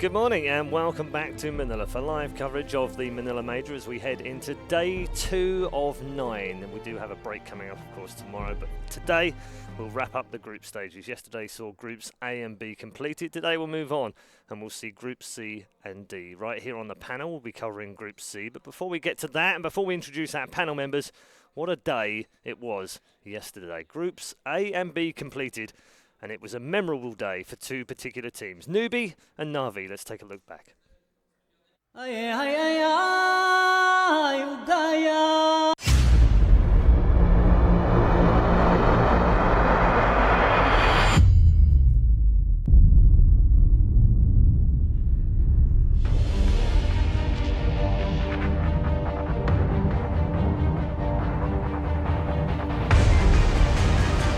Good morning and welcome back to Manila for live coverage of the Manila Major as we head into day 2 of 9. And we do have a break coming up, of course, tomorrow, but today we'll wrap up the group stages. Yesterday saw groups A and B completed. Today we'll move on and we'll see group C and D. Right here on the panel, we'll be covering group C. But before we get to that and before we introduce our panel members, what a day it was yesterday. Groups A and B completed. And it was a memorable day for two particular teams, Newbie and Na'Vi. Let's take a look back.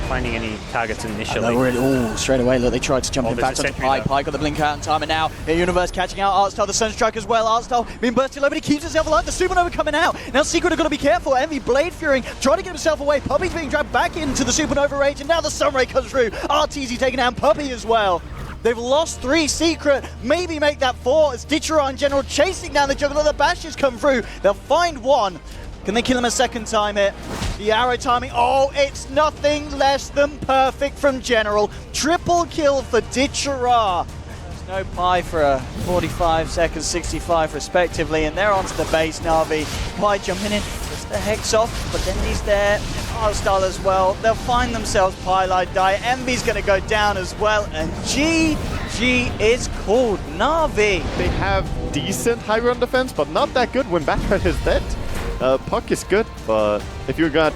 Finding any targets initially. Straight away, look, they tried to jump in back onto Pike. Pike got the blink out in time, and now Universe catching out Artstar, the Sunstrike as well. Artstar being bursted low, but he keeps himself alive. The Supernova coming out. Now Secret have got to be careful. Envy Blade Furying, trying to get himself away. Puppy's being dragged back into the Supernova rage, and now the Sunray comes through. RTZ taking down Puppy as well. They've lost 3. Secret maybe make that 4 as Ditchera in general chasing down the Juggler. The Bashes come through. They'll find one. Can they kill him a second time here? The arrow timing, it's nothing less than perfect from General. Triple kill for Ditchera. There's no Pi for a 45 seconds, 65 respectively, and they're onto the base. Na'Vi, Pi jumping in, puts the Hex off, but then he's there. Artstar as well. They'll find themselves Pi Light Die. Envy's gonna go down as well, and GG is called. Na'Vi. They have decent high run defense, but not that good when Backpad is dead. Puck is good, but if you're gonna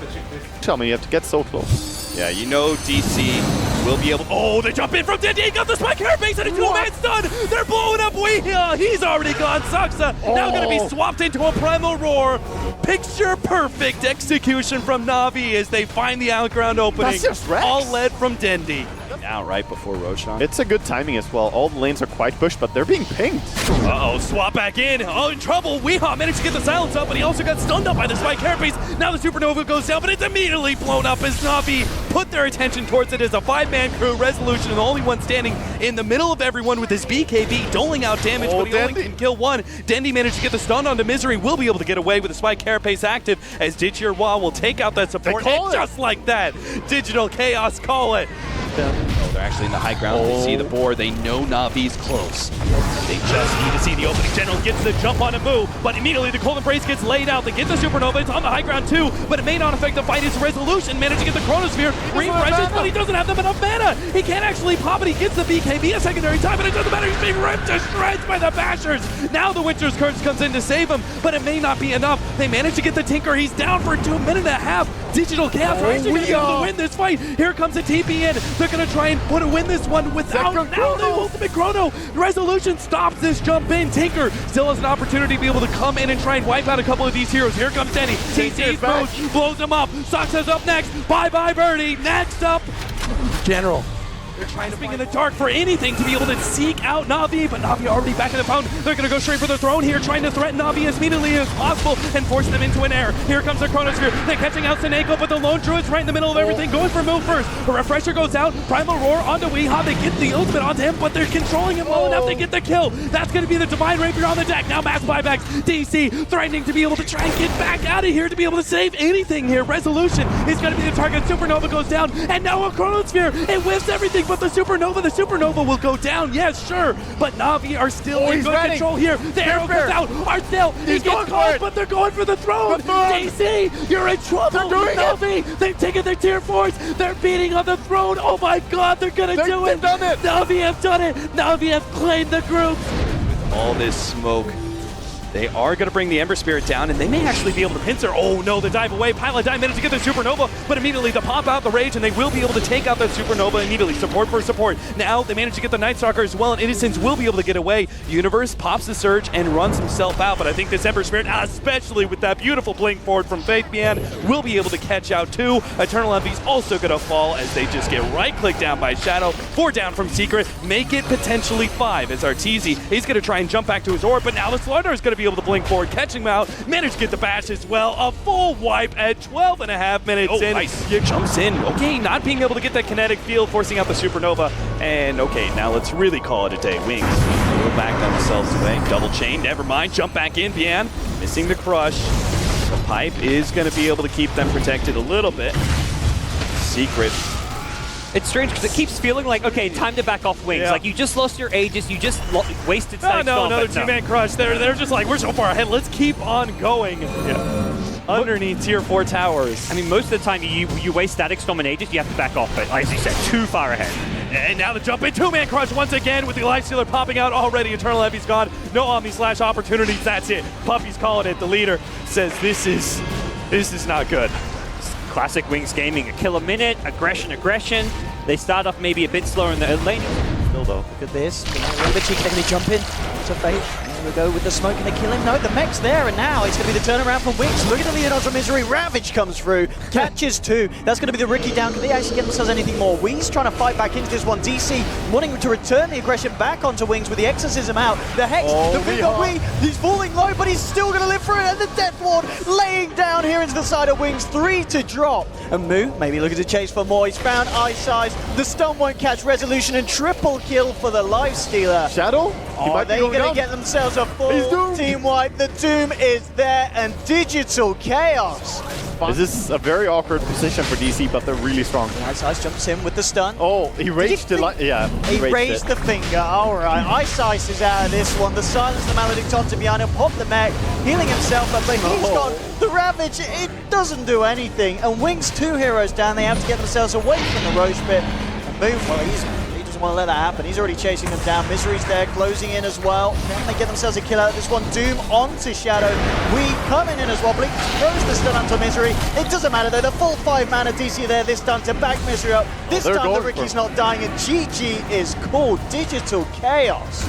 tell me, you have to get so close. Yeah, you know DC will be able. Oh, they jump in from Dendy. He got the spike airbase and a 2-man stun. They're blowing up Weehia. He's already gone. Saksa now going to be swapped into a Primal Roar. Picture perfect execution from Na'Vi as they find the outground opening. That's just Rex. All led from Dendy. Now, right before Roshan. It's a good timing as well. All the lanes are quite pushed, but they're being pinged. Uh-oh, swap back in. Oh, in trouble. Weehaw managed to get the silence up, but he also got stunned up by the spike airbase. Now the Supernova goes down, but it's immediately blown up as Na'Vi put their attention towards it as a 5-man crew. Resolution, and the only one standing in the middle of everyone with his BKB, doling out damage, but he only can kill one. Dendy managed to get the stun onto Misery. Will be able to get away with the spike carapace active as Ditchera will take out that support. And just like that, Digital Chaos call it. Oh, they're actually in the high ground. They see the board. They know Na'Vi's close. They just need to see the opening. General gets the jump on a move, but immediately the Cold Embrace gets laid out. They get the Supernova. It's on the high ground too, but it may not affect the fight. His Resolution managed to get the Chronosphere. Refreshes, but he doesn't have them enough mana. He can't actually pop it. He gets the BKB a secondary time, but it doesn't matter. He's being ripped to shreds by the Bashers. Now the Witcher's Curse comes in to save him, but it may not be enough. They manage to get the Tinker. He's down for 2 minutes and a half. Digital Chaos are actually going to be able to win this fight. Here comes a TPN. They're going to try and win this one without now the ultimate Chrono. Resolution stops this jump in. Tinker still has an opportunity to be able to come in and try and wipe out a couple of these heroes. Here comes Denny. TC blows him up. Saksa's up next. Bye-bye Birdie. Next up, General. They're trying to bring in the dark for anything to be able to seek out Na'Vi, but Na'Vi already back in the pound. They're going to go straight for the throne here, trying to threaten Na'Vi as immediately as possible and force them into an air. Here comes the Chronosphere. They're catching out Seneko, but the Lone Druid's right in the middle of everything, going for move first. The Refresher goes out, Primal Roar onto Weehaw. They get the ultimate onto him, but they're controlling him well enough to get the kill. That's going to be the Divine Rapier on the deck. Now mass buybacks. DC threatening to be able to try and get back out of here to be able to save anything here. Resolution is going to be the target. Supernova goes down, and now a Chronosphere. It whiffs everything but the Supernova. The Supernova will go down, yes, sure, but Na'Vi are still in good control here. The arrow goes out. Artsdale, he gets caught, but they're going for the throne. DC, you're in trouble. Na'Vi, they've taken their tier 4s. They're beating on the throne. Oh my God, they're gonna do it. Na'Vi have done it. Na'Vi have claimed the group. With all this smoke, they are going to bring the Ember Spirit down, and they may actually be able to pincer. Oh no, the dive away. Pilot dive managed to get the Supernova, but immediately to pop out the Rage, and they will be able to take out that Supernova immediately. Support for support. Now they manage to get the Night Stalker as well, and Innocence will be able to get away. Universe pops the Surge and runs himself out, but I think this Ember Spirit, especially with that beautiful blink forward from Faith Bian, will be able to catch out too. Eternal Envy's also going to fall as they just get right-clicked down by Shadow. 4 down from Secret. Make it potentially 5 as Arteezy. He's going to try and jump back to his orb, but now the Slaughter is going to to be able to blink forward, catching him out, managed to get the bash as well. A full wipe at 12.5 minutes in. Nice. He jumps in. Okay, not being able to get that kinetic field, forcing out the supernova. And okay, now let's really call it a day. Wings will back themselves away. Double chain, never mind. Jump back in, Bian. Missing the crush. The pipe is going to be able to keep them protected a little bit. Secret. It's strange because it keeps feeling like, okay, time to back off Wings. Yeah. Like, you just lost your Aegis, you just wasted No, Static Storm, another but no. two-man crush. They're just like, we're so far ahead. Let's keep on going. Underneath tier 4 towers. I mean, most of the time you waste Static Storm and Aegis, you have to back off, but as you said, too far ahead. And now the jump in, two-man crush once again with the Lifestealer popping out already. Eternal Heavy's gone. No Omni Slash opportunities. That's it. Puffy's calling it. The leader says this is not good. Classic Wings gaming, a kill a minute, aggression. They start off maybe a bit slower in the lane. Still though, look at this. A little bit cheeky, they're going to jump in to Fate. There we go with the smoke. Can they kill him? No, the mech's there, and now it's going to be the turnaround for Wings. Look at the Leonardo from Misery. Ravage comes through, catches two. That's going to be the Ricky down. Can they actually get themselves anything more? Wings trying to fight back into this one. DC wanting to return the aggression back onto Wings with the Exorcism out. The Hex, the Finger Wee, he's falling low, but he's still going to live through it. And the Death Ward laying down here into the side of Wings. 3 to drop. And Moo maybe looking to chase for more. He's found Ice Eyes. The stun won't catch Resolution, and triple kill for the Lifestealer. Shadow? Are they going to get themselves a full team wipe? The Doom is there, and Digital Chaos. This is a very awkward position for DC, but they're really strong. Ice Ice jumps in with the stun. Oh, he raged the yeah. He raised the finger. All right, Ice Ice is out of this one. The silence, the Maledicton to behind him. Pop the mech, healing himself up, but he's got the Ravage. It doesn't do anything. And Wings, 2 heroes down. They have to get themselves away from the Roche pit. And Boom, well, he doesn't want to let that happen. He's already chasing them down. Misery's there, closing in as well. Then they get themselves a kill out of this one. Doom onto Shadow. We coming in as well. Blink throws the stun onto Misery. It doesn't matter though. The full 5 mana DC there this time to back Misery up. This time the Ricky's not dying, and GG is called. Digital Chaos.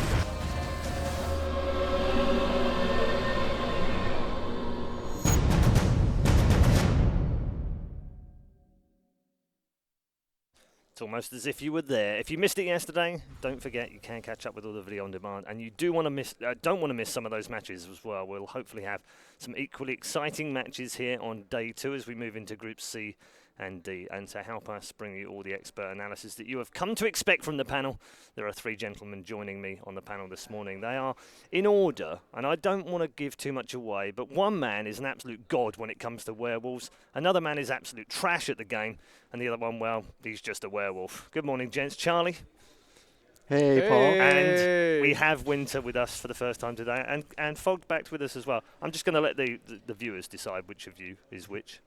It's almost as if you were there. If you missed it yesterday, don't forget you can catch up with all the video on demand, and you don't want to miss some of those matches as well. We'll hopefully have some equally exciting matches here on day 2 as we move into Group C and D. And to help us bring you all the expert analysis that you have come to expect from the panel, there are 3 gentlemen joining me on the panel this morning. They are in order, and I don't want to give too much away, but one man is an absolute god when it comes to werewolves, another man is absolute trash at the game, and the other one, well, he's just a werewolf. Good morning, gents. Charlie. Hey, Paul. And we have Winter with us for the first time today, and Fogged back with us as well. I'm just going to let the viewers decide which of you is which.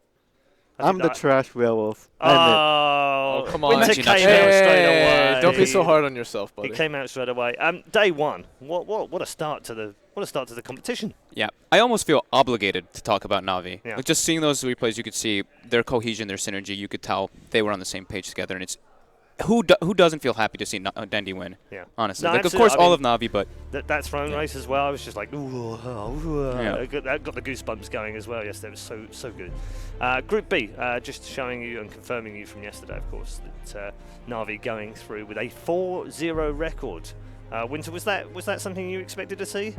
I'm the trash werewolf. Oh, come on. Winter came out straight away. Don't be so hard on yourself, buddy. He came out straight away. Day 1. What a start to the competition. Yeah, I almost feel obligated to talk about Na'Vi. Yeah. Like just seeing those replays, you could see their cohesion, their synergy. You could tell they were on the same page together, and it's who doesn't feel happy to see Dandy win? Yeah, honestly. No, like of course, all of Na'Vi, but that throne race as well. I was just like, ooh, yeah. That got the goosebumps going as well. Yesterday was so good. Group B, just showing you and confirming you from yesterday, of course, that Na'Vi going through with a 4-0 record. Winter, was that something you expected to see?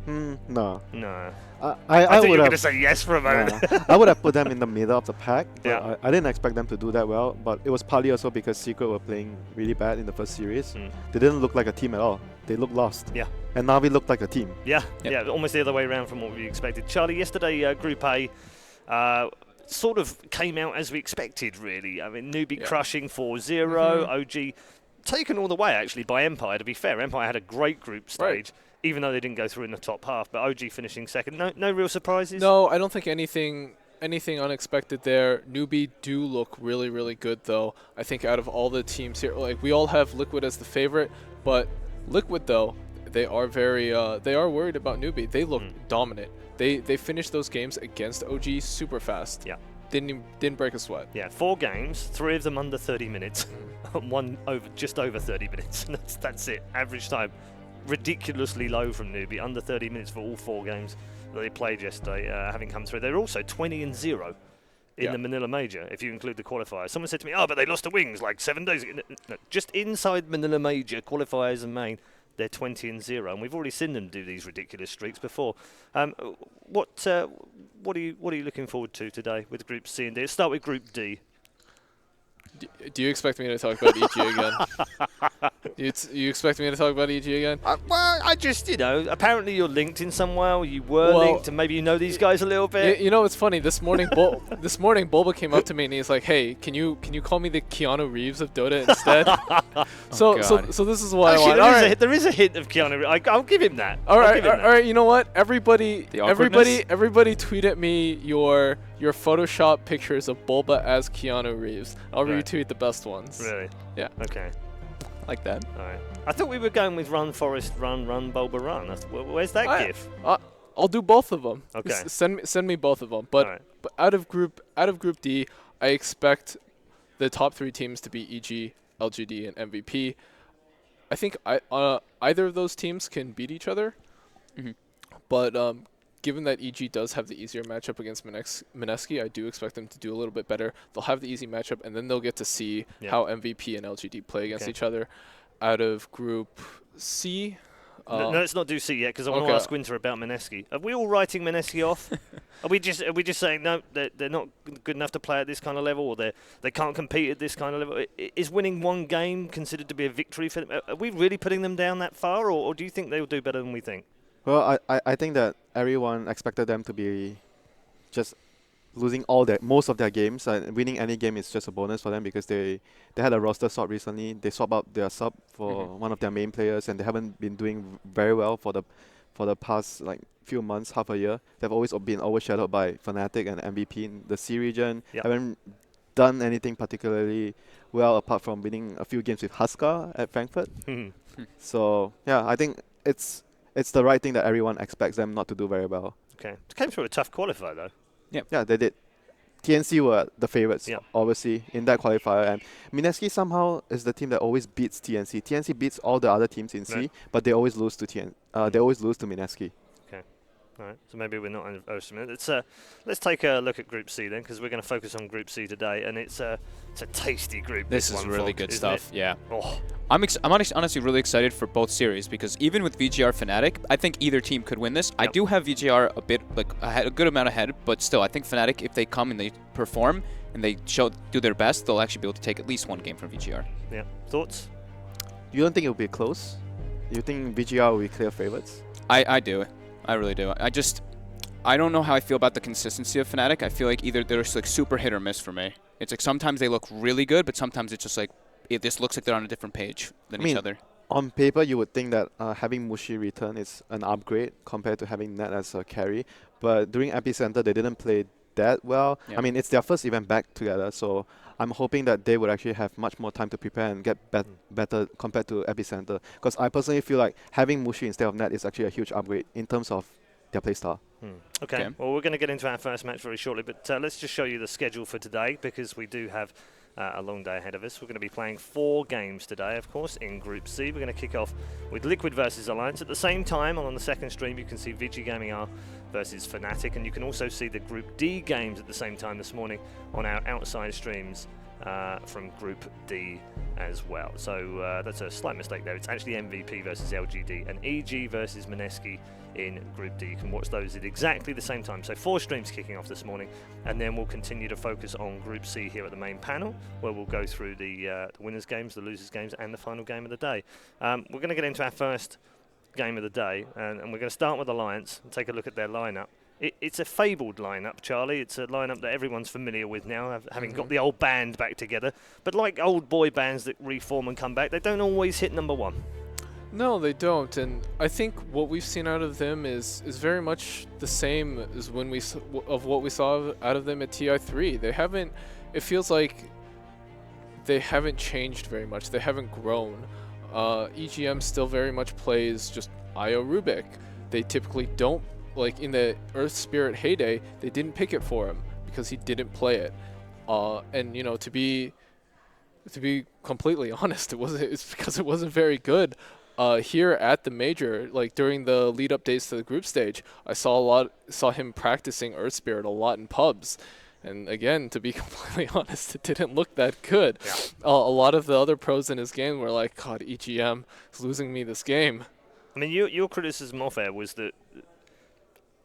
No. No. I thought you would were going have to say yes for a moment. I would have put them in the middle of the pack. But Yeah. I didn't expect them to do that well, but it was partly also because Secret were playing really bad in the first series. They didn't look like a team at all. They looked lost. Yeah. And Na'Vi looked like a team. Yeah, Yep. yeah, almost the other way around from what we expected. Charlie, yesterday Group A sort of came out as we expected, really. I mean, Newbie crushing 4-0, OG taken all the way, actually, by Empire. To be fair, Empire had a great group stage, even though they didn't go through in the top half. But OG finishing second. No real surprises? No, I don't think anything unexpected there. Newbie do look really, really good, though. I think out of all the teams here, like, we all have Liquid as the favorite, but Liquid, though, they are very they are worried about Newbie. They look dominant. They finished those games against OG super fast. Yeah. Didn't break a sweat. Yeah, 4 games, 3 of them under 30 minutes, one just over 30 minutes. That's it. Average time ridiculously low from Newbie, under 30 minutes for all 4 games that they played yesterday, having come through. They're also 20-0 in the Manila Major, if you include the qualifiers. Someone said to me, oh, but they lost to Wings like 7 days ago. No, just inside Manila Major, qualifiers and main, they're 20-0, and we've already seen them do these ridiculous streaks before. What are you looking forward to today with Group C and D? Let's start with Group D. Do you expect me to talk about EG again? You expect me to talk about EG again? Well, I just, apparently you're linked in some way, or you were linked, and maybe you know these guys a little bit. You know, it's funny. This morning, Bulba came up to me and he's like, "Hey, can you call me the Keanu Reeves of Dota instead?" so this is what Actually, I want. there is a hint of Keanu Reeves. I'll give him that. All right. You know what? Everybody tweet at me your Photoshop pictures of Bulba as Keanu Reeves. I'll retweet the best ones. Really? Yeah. Okay. Like that. All right. I thought we were going with Run Forest Run Bulba Run. Where's that gif? I'll do both of them. Okay. Send me both of them. But out of Group D, I expect the top 3 teams to be EG, LGD, and MVP. I think either of those teams can beat each other. Mm-hmm. But given that EG does have the easier matchup against Mineski, I do expect them to do a little bit better. They'll have the easy matchup, and then they'll get to see how MVP and LGD play against each other. Out of Group C... no, let's not do C yet, because I want to ask Winter about Mineski. Are we all writing Mineski off? Are we just saying, no, they're not good enough to play at this kind of level, or they can't compete at this kind of level? Is winning one game considered to be a victory for them? Are we really putting them down that far, or do you think they'll do better than we think? Well, I think that everyone expected them to be just losing most of their games, and winning any game is just a bonus for them because they had a roster swap recently. They swapped out their sub for one of their main players, and they haven't been doing very well for the past few months, half a year. They've always been overshadowed by Fnatic and MVP in the C region. Haven't done anything particularly well apart from winning a few games with Huskar at Frankfurt. So yeah, I think it's the right thing that everyone expects them not to do very well. Okay, it came through a tough qualifier though. Yeah, they did. TNC were the favorites, obviously, in that qualifier. And Mineski somehow is the team that always beats TNC. TNC beats all the other teams in C, but they always lose to they always lose to Mineski. Okay. All right, so maybe we're not underestimating. Let's take a look at Group C then, because we're going to focus on Group C today, and it's a tasty group. This is really good stuff. Yeah. Oh. I'm honestly really excited for both series because even with VGR Fnatic, I think either team could win this. I do have VGR a good amount ahead, but still, I think Fnatic, if they come and they perform and they do their best, they'll actually be able to take at least one game from VGR. Yeah. Thoughts? You don't think it'll be close? You think VGR will be clear favorites? I do. I really do. I don't know how I feel about the consistency of Fnatic. I feel like either they're super hit or miss for me. It's sometimes they look really good, but sometimes it's just this looks like they're on a different page than each other. On paper, you would think that having Mushi return is an upgrade compared to having Net as a carry. But during Epicenter, they didn't play that well. I mean, it's their first event back together, so I'm hoping that they would actually have much more time to prepare and get better compared to Epicenter. Because I personally feel like having Mushi instead of Net is actually a huge upgrade in terms of their playstyle. Okay, well, we're going to get into our first match very shortly, but let's just show you the schedule for today, because we do have a long day ahead of us. We're going to be playing 4 games today, of course, in Group C. We're going to kick off with Liquid versus Alliance. At the same time, on the second stream, you can see VG Gaming R versus Fnatic, and you can also see the Group D games at the same time this morning on our outside streams from Group D as well. So that's a slight mistake there. It's actually MVP versus LGD and EG versus Mineski in Group D. You can watch those at exactly the same time. So 4 streams kicking off this morning, and then we'll continue to focus on Group C here at the main panel, where we'll go through the winners' games, the losers' games, and the final game of the day. We're going to get into our first game of the day, and we're going to start with Alliance and take a look at their lineup. It's a fabled lineup, Charlie. It's a lineup that everyone's familiar with now, having got the old band back together. But like old boy bands that reform and come back, they don't always hit number 1. No, they don't, and I think what we've seen out of them is very much the same as what we saw out of them at TI3. They haven't. It feels like they haven't changed very much. They haven't grown. EGM still very much plays just Io Rubik. They typically don't, like in the Earth Spirit heyday, they didn't pick it for him because he didn't play it. And you know, to be completely honest, it's because it wasn't very good. Here at the major, like during the lead-up days to the group stage, I saw him practicing Earth Spirit a lot in pubs, And again, to be completely honest, it didn't look that good. Yeah. A lot of the other pros in his game were like, God, EGM is losing me this game. I mean, your criticism off air was that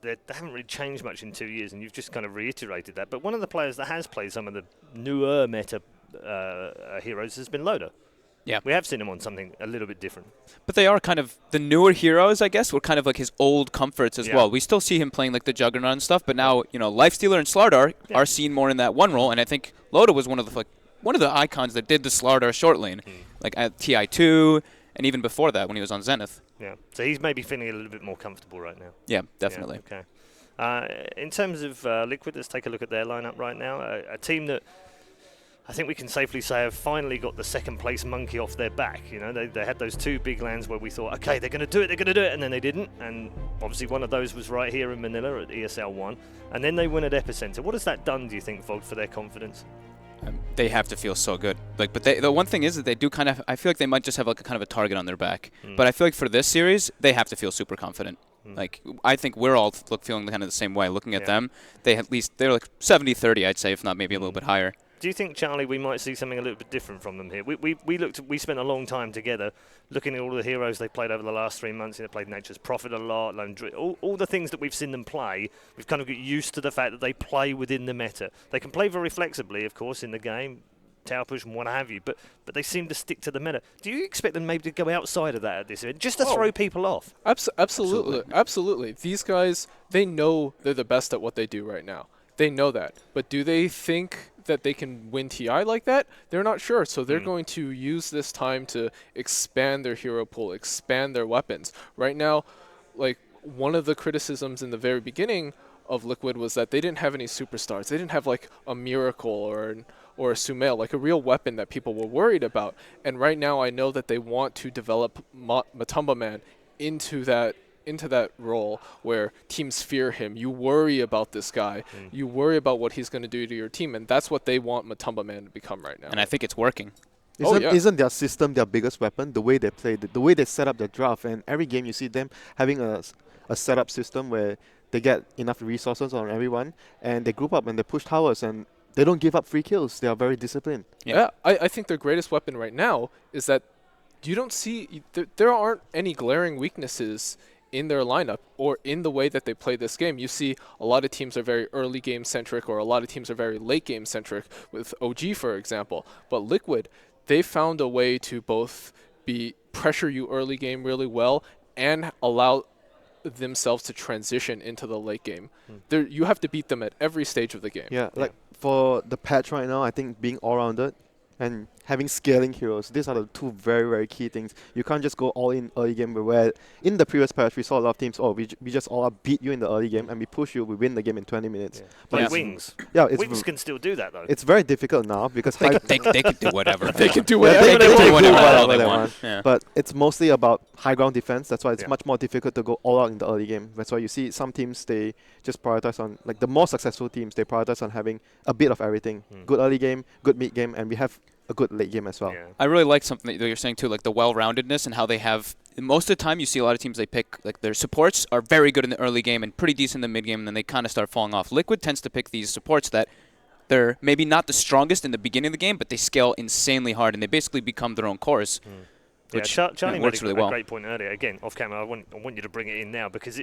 they haven't really changed much in 2 years, and you've just kind of reiterated that. But one of the players that has played some of the newer meta heroes has been Loda. Yeah. We have seen him on something a little bit different. But they are kind of the newer heroes, I guess, were kind of like his old comforts as well. We still see him playing like the Juggernaut and stuff, but now, Lifestealer and Slardar are seen more in that one role, and I think Loda was one of the icons that did the Slardar short lane, like at TI2, and even before that when he was on Zenith. Yeah. So he's maybe feeling a little bit more comfortable right now. Yeah, definitely. Yeah, okay. In terms of Liquid, let's take a look at their lineup right now. A team that I think we can safely say have finally got the second place monkey off their back. They had those 2 big lands where we thought, okay, they're going to do it, and then they didn't. And obviously one of those was right here in Manila at ESL 1. And then they win at Epicenter. What has that done, do you think, Vog, for their confidence? They have to feel so good. But the one thing is that they do kind of, I feel like they might just have like a kind of a target on their back. But I feel like for this series, they have to feel super confident. Like, I think we're all feeling kind of the same way. Looking at them, they're like 70-30, I'd say, if not maybe a little bit higher. Do you think, Charlie, we might see something a little bit different from them here? We spent a long time together looking at all the heroes they played over the last 3 months. They played Nature's Prophet a lot, all the things that we've seen them play. We've kind of got used to the fact that they play within the meta. They can play very flexibly, of course, in the game, tower push and what have you, but they seem to stick to the meta. Do you expect them maybe to go outside of that at this event, just to throw people off? Absolutely. These guys, they know they're the best at what they do right now. They know that. But do they think that they can win TI like that? They're not sure. So they're going to use this time to expand their hero pool, expand their weapons. Right now, like, one of the criticisms in the very beginning of Liquid was that they didn't have any superstars. They didn't have like a Miracle or a Sumail, like a real weapon that people were worried about. And right now I know that they want to develop Matumba Man into that role where teams fear him. You worry about this guy. You worry about what he's going to do to your team, and that's what they want Matumba Man to become right now. And I think it's working. Isn't their system their biggest weapon? The way they play, the way they set up their draft, and every game you see them having a setup system where they get enough resources on everyone, and they group up and they push towers, and they don't give up free kills. They are very disciplined. Yeah, I think their greatest weapon right now is that you don't see, there aren't any glaring weaknesses in their lineup or in the way that they play this game. You see a lot of teams are very early game centric, or a lot of teams are very late game centric, with OG, for example. But Liquid, they found a way to both pressure you early game really well and allow themselves to transition into the late game. You have to beat them at every stage of the game. Yeah, like for the patch right now, I think being all-rounded and having scaling heroes, these are the 2 very, very key things. You can't just go all in early game, where in the previous patch we saw a lot of teams, we just all beat you in the early game and we push you, we win the game in 20 minutes. But Wings. Yeah, Wings can still do that though. It's very difficult now because they can do whatever. They can do whatever they want. Yeah. But it's mostly about high ground defense. That's why it's much more difficult to go all out in the early game. That's why you see some teams, they just prioritize on, like the more successful teams, they prioritize on having a bit of everything. Good early game, good mid game, and we have a good late game as well. Yeah. I really like something that you're saying too, like the well-roundedness and how they have. Most of the time, you see a lot of teams, they pick like their supports are very good in the early game and pretty decent in the mid game, and then they kind of start falling off. Liquid tends to pick these supports that they're maybe not the strongest in the beginning of the game, but they scale insanely hard and they basically become their own cores. Which Charlie works made really well. a great point earlier. Again, off camera, I want you to bring it in now because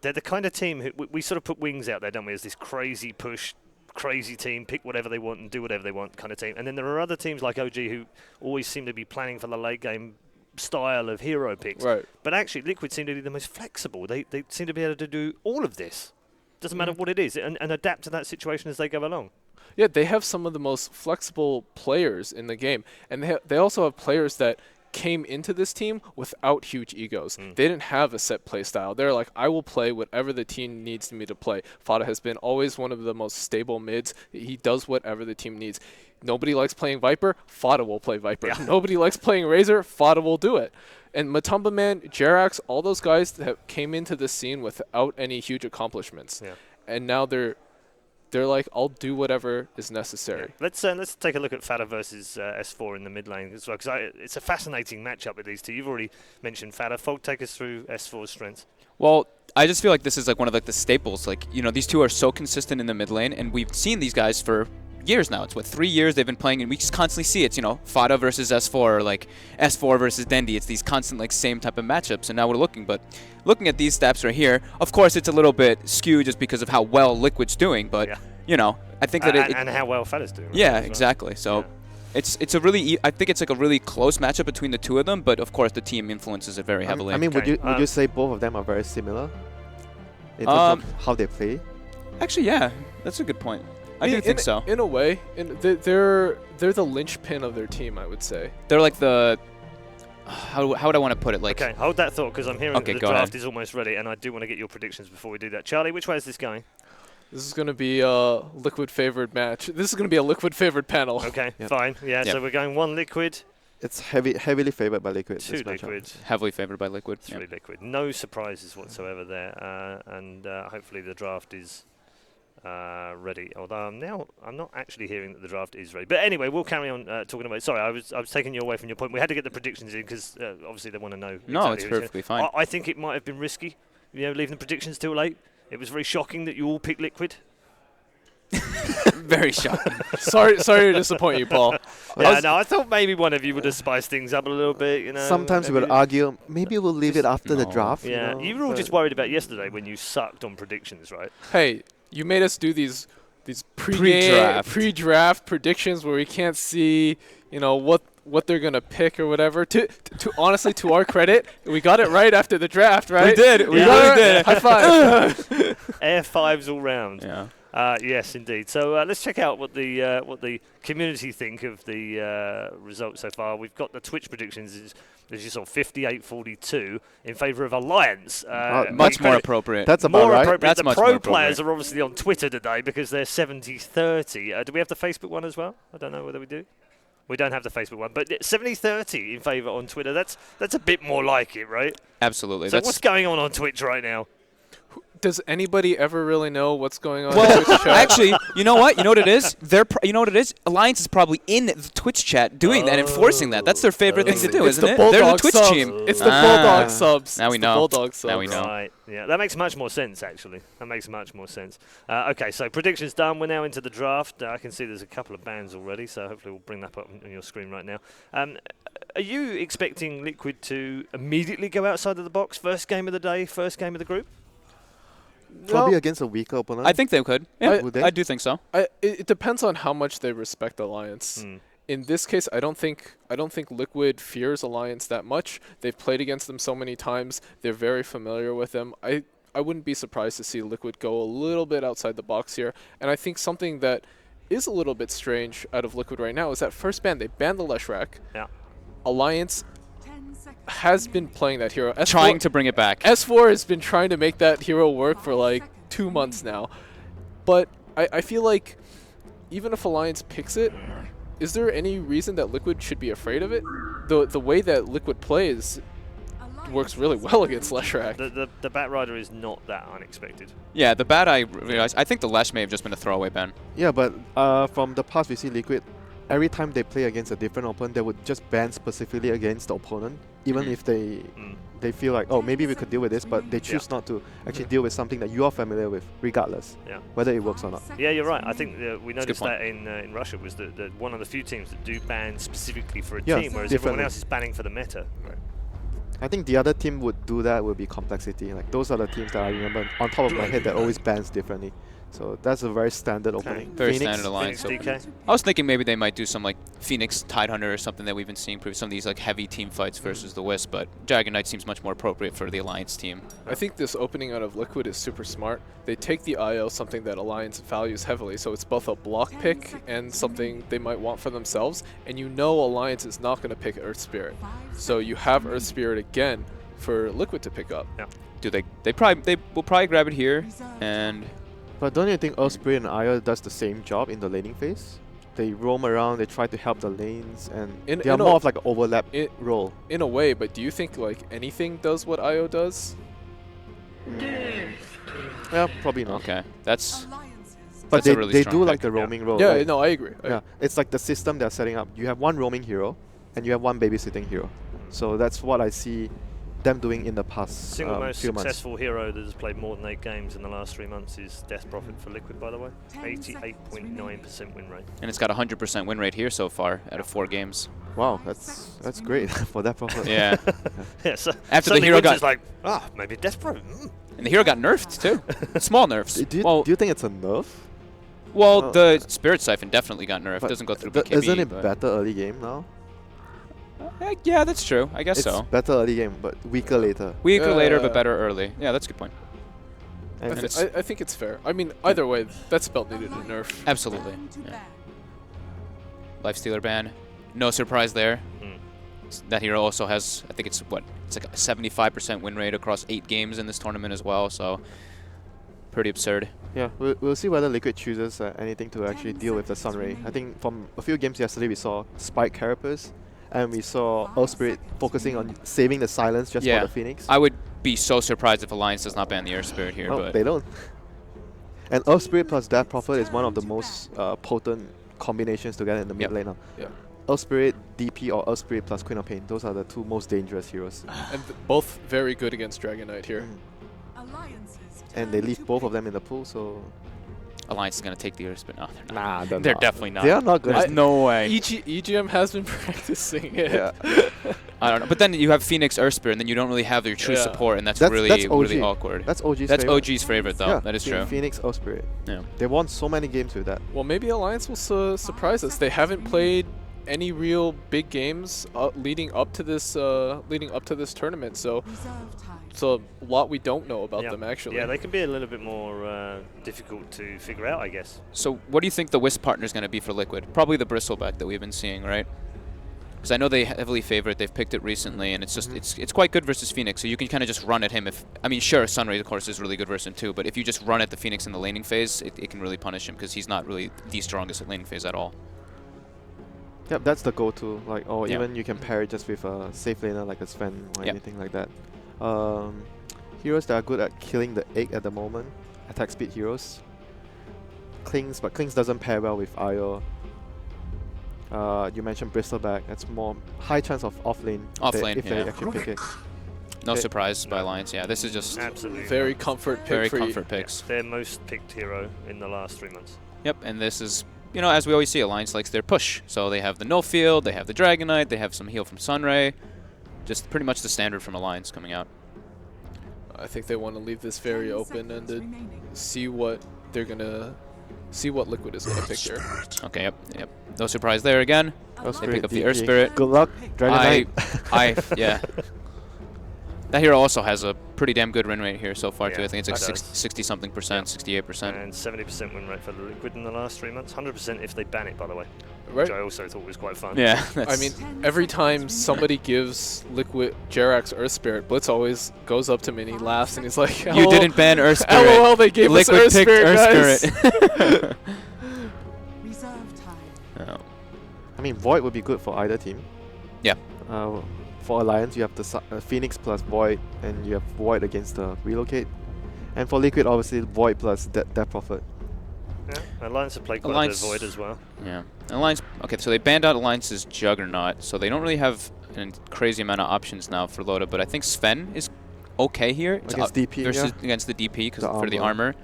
they're the kind of team who we sort of put Wings out there, don't we, as this crazy push, crazy team, pick whatever they want and do whatever they want kind of team. And then there are other teams like OG who always seem to be planning for the late game style of hero picks. Right. But actually, Liquid seem to be the most flexible. They seem to be able to do all of this. Doesn't matter what it is, and adapt to that situation as they go along. Yeah, they have some of the most flexible players in the game. And they also have players that came into this team without huge egos. They didn't have a set play style. They're like, I will play whatever the team needs me to play. Fada has been always one of the most stable mids. He does whatever the team needs. Nobody likes playing Viper, Fada will play Viper. Yeah. Nobody likes playing Razor, Fada will do it. And Matumba Man, Jerax, all those guys that came into this scene without any huge accomplishments. Yeah. And now they're like, I'll do whatever is necessary. Yeah. Let's take a look at Fada versus S4 in the mid lane as well, because it's a fascinating matchup with these two. You've already mentioned Fada. Folk, take us through S4's strengths. Well, I just feel like this is like one of like the staples. Like, you know, these two are so consistent in the mid lane, and we've seen these guys for years now. It's what, 3 years they've been playing, and we just constantly see it's, you know, Fada versus S4, or like S4 versus Dendi. It's these constant like same type of matchups, and now we're looking at these stats right here. Of course, it's a little bit skewed just because of how well Liquid's doing, but you know, I think that and how well Fada's doing. Yeah, exactly. So. It's a really I think it's like a really close matchup between the two of them, but of course the team influences it very heavily. I mean, would you say both of them are very similar in terms of how they play? Actually, yeah, that's a good point. I do think so. In a way, they're the linchpin of their team, I would say. They're like the how would I want to put it? Like, okay, hold that thought, because I'm hearing that the draft ahead. is almost ready, and I do want to get your predictions before we do that. Charlie, which way is this going? This is going to be a Liquid favored match. This is going to be a Liquid favored panel. Okay, fine. Yeah, so we're going 1 Liquid. It's heavily favored by Liquid. 2 Liquid. Heavily favored by Liquid. 3 Liquid. No surprises whatsoever there, and hopefully the draft is ready. Although I'm not actually hearing that the draft is ready. But anyway, we'll carry on talking about. Sorry, I was taking you away from your point. We had to get the predictions in because obviously they want to know. No, exactly it's perfectly fine. I think it might have been risky, leaving the predictions too late. It was very shocking that you all picked Liquid. Very shocking. sorry to disappoint you, Paul. I thought maybe one of you would have spiced things up a little bit. Sometimes we would argue, maybe we'll leave it after the draft. Yeah, you were all just worried about yesterday when you sucked on predictions, right? Hey, you made us do these pre-draft predictions where we can't see, what they're gonna pick or whatever. To honestly, to our credit, we got it right after the draft, right? We did. We really did. High five. Air fives all round. Yeah. Yes, indeed. So let's check out what the community think of the results so far. We've got the Twitch predictions. As you saw, 58-42 in favour of Alliance. Much more appropriate. That's about more right. appropriate. That's the much pro more players are obviously on Twitter today because they're 70-30. Do we have the Facebook one as well? I don't know whether we do. We don't have the Facebook one, but 70-30 in favour on Twitter. That's a bit more like it, right? Absolutely. So what's going on Twitch right now? Does anybody ever really know what's going on? Well, in Twitch chat? actually, you know what? You know what it is? You know what it is? Alliance is probably in the Twitch chat doing that, enforcing that. That's their favorite thing to do, isn't it? They're the Twitch subs. team. It's the Bulldog subs. Now we know. Bulldog subs. Now we know. Right. Yeah, that makes much more sense, actually. That makes much more sense. Okay, so predictions done. We're now into the draft. I can see there's a couple of bands already, so hopefully we'll bring that up on your screen right now. Are you expecting Liquid to immediately go outside of the box? First game of the day, first game of the group? Probably against a weaker opponent. I think they could. Yeah, Would they? I do think so. It depends on how much they respect Alliance. In this case, I don't think Liquid fears Alliance that much. They've played against them so many times. They're very familiar with them. I wouldn't be surprised to see Liquid go a little bit outside the box here. And I think something that is a little bit strange out of Liquid right now is that first ban, they banned the Leshrac. Yeah. Alliance has been playing that hero. Trying to bring it back. S4 has been trying to make that hero work for like 2 months now. But I feel like even if Alliance picks it, is there any reason that Liquid should be afraid of it? The way that Liquid plays works really well against Leshrac. The Batrider is not that unexpected. Yeah, the bat I realized. I think the Lesh may have just been a throwaway ban. Yeah, but from the past we see Liquid, every time they play against a different opponent, they would just ban specifically against the opponent, even if they feel like, oh, maybe we could deal with this, but they choose not to actually deal with something that you are familiar with, regardless, whether it works or not. Yeah, you're right. I think we noticed that in Russia was the one of the few teams that do ban specifically for a team, whereas everyone else is banning for the meta. Right. I think the other team would do that would be Complexity. Like those are the teams that I remember on top of my head that always bans differently. So that's a very standard opening. Very Phoenix, standard Alliance. Phoenix DK. I was thinking maybe they might do some like Phoenix Tidehunter or something that we've been seeing, some of these like heavy team fights versus the Wisp, but Dragon Knight seems much more appropriate for the Alliance team. I think this opening out of Liquid is super smart. They take the IO, something that Alliance values heavily, so it's both a block pick and something they might want for themselves, and you know Alliance is not going to pick Earth Spirit. So you have Earth Spirit again for Liquid to pick up. Yeah. Do they will probably grab it here, and But don't you think Earth Spirit and Aya does the same job in the laning phase? They roam around, they try to help the lanes, and they are more of like an overlap role. In a way, but do you think like anything does what IO does? Yeah, probably not. okay, that's. But a really they strong do like pick. the roaming role. Yeah, right? no, I agree. Yeah, it's like the system they're setting up. You have one roaming hero, and you have one babysitting hero. So that's what I see them doing in the past Single most few months. successful hero that has played more than 8 games in the last 3 months is Death Prophet for Liquid, by the way. 88.9% win rate. And it's got 100% win rate here so far out of 4 games. Wow, that's great for that Prophet. Yeah. Yeah, so After the suddenly hero Winter's got like, maybe Death Prophet. and the hero got nerfed too. Small nerfs. Do well, you think it's a nerf? well, the Spirit Siphon definitely got nerfed. But Doesn't go through th- BKB. Isn't it but- better early game now? Yeah, that's true. I guess It's so. better early game, but weaker later. Weaker later, but better early. Yeah, that's a good point. And And it's- I think it's fair. I mean, either way, that spell needed a nerf. Absolutely. Yeah. Lifestealer ban. No surprise there. That hero also has, I think it's what? It's like a 75% win rate across 8 games in this tournament as well, so pretty absurd. yeah, we'll see whether Liquid chooses anything to actually deal with the Sunray. I think from a few games yesterday we saw Spike Carapace, and we saw Earth Spirit focusing on saving the silence just Yeah. for the Phoenix. I would be so surprised if Alliance does not ban the Earth Spirit here, Oh, but they don't. And Earth Spirit plus Death Prophet is one of the most potent combinations to get in the mid Yep. lane now. Yeah. Earth Spirit, DP, or Earth Spirit plus Queen of Pain. Those are the 2 most dangerous heroes. And both very good against Dragon Knight here. And they leave both of them in the pool, so... Alliance is going to take the Earth Spirit. No, they're not. Nah, They're definitely not. They are not good. There's no way. EGM has been practicing it. Yeah. I don't know. But then you have Phoenix Earth Spirit, and then you don't really have your true Yeah. support, and that's That's really OG. awkward. That's OG's That's favorite. OG's favorite, though. Yeah, That is true. Phoenix Earth Spirit. Yeah. They won so many games with that. Well, maybe Alliance will surprise us. They haven't played any real big games leading up to this tournament, so it's a lot we don't know about them actually. Yeah, they can be a little bit more difficult to figure out, I guess. So what do you think the Wisp partner is going to be for Liquid? Probably the Bristleback that we've been seeing, right? Because I know they heavily favor it. They've picked it recently, and it's just it's quite good versus Phoenix. So you can kind of just run at him. I mean, sure, Sunray of course is really good versus him too. But if you just run at the Phoenix in the laning phase, it can really punish him because he's not really the strongest at laning phase at all. Yep, that's the go-to. Like, or Yeah. even you can pair it just with a safe laner like a Sven or Yep. anything like that. Heroes that are good at killing the egg at the moment. Attack speed heroes. Klings, but Klings doesn't pair well with Io. You mentioned Bristleback. That's more high chance of offlane. Offlane, if yeah. they actually pick it. No Okay. surprise by Alliance. Yeah, this is just Absolutely. Very comfort pick very for comfort picks. Their most picked hero in the last 3 months. Yep, and this is, you know, as we always see, Alliance likes their push. So they have the no field, they have the Dragon Knight, they have some heal from Sunray. Just pretty much the standard from Alliance coming out. I think they want to leave this very open-ended. See what they're gonna, see what Liquid is gonna pick here. Okay, yep. No surprise there again. Earth They pick up the DP. Earth Spirit. Good luck, Dragon Knight. Yeah. That hero also has a pretty damn good win rate here so far too. Yeah, I think it's like it does. 60-something percent, 68%. And 70% win rate for the Liquid in the last 3 months. 100% if they ban it, by the way. Right. Which I also thought was quite fun. Yeah. I mean, every time somebody gives Liquid Jerax Earth Spirit, Blitz always goes up to him and he laughs and he's like, you "LOL, didn't ban Earth Spirit. LOL, they gave us Liquid Earth picked Spirit, Earth guys." Spirit. Oh. I mean, Void would be good for either team. Yeah. For Alliance, you have the Phoenix plus Void, and you have Void against the Relocate. And for Liquid, obviously, Void plus Death Prophet. Yeah. Alliance have played quite a bit of Void as well. Yeah. Alliance. Okay, so they banned out Alliance's Juggernaut, so they don't really have a crazy amount of options now for Loda. But I think Sven is okay here Against DP, versus yeah. against the DP because The for the armor. armor.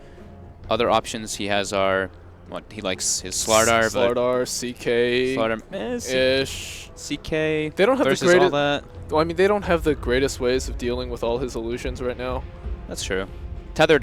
Other options he has are what he likes his Slardar, but Slardar, CK, Slardar, ish. CK. They don't have the versus all greatest. that. Well, I mean, they don't have the greatest ways of dealing with all his illusions right now. That's true. Tether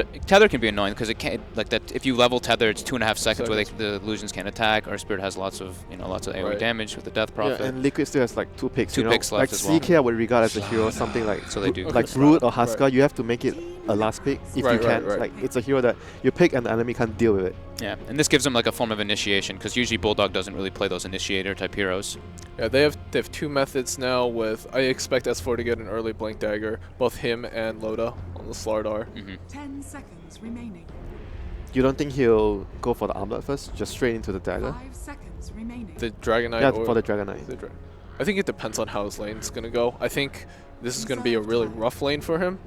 can be annoying because it can't like that. If you level Tether, it's 2.5 seconds where the illusions can't attack. Our Spirit has lots of AoE Right. damage with the Death Prophet. Yeah, and Liquid still has like 2 picks. Two you know? picks left like as well. CK I would regard as a hero, something like So they do. like Brood or Huskar. You have to make it a last pick if Right, you right, can. right. Like it's a hero that you pick and the enemy can't deal with it. Yeah, and this gives them like a form of initiation because usually Bulldog doesn't really play those initiator type heroes. Yeah, they have 2 methods now. With I expect S4 to get an early Blink Dagger, both him and Loda on the Slardar. 10 seconds remaining. You don't think he'll go for the armlet first, just straight into the dagger? 5 seconds remaining. The Dragon Knight. Yeah, or for the Dragon Knight. I think it depends on how his lane's gonna go. I think this is gonna be a really rough lane for him.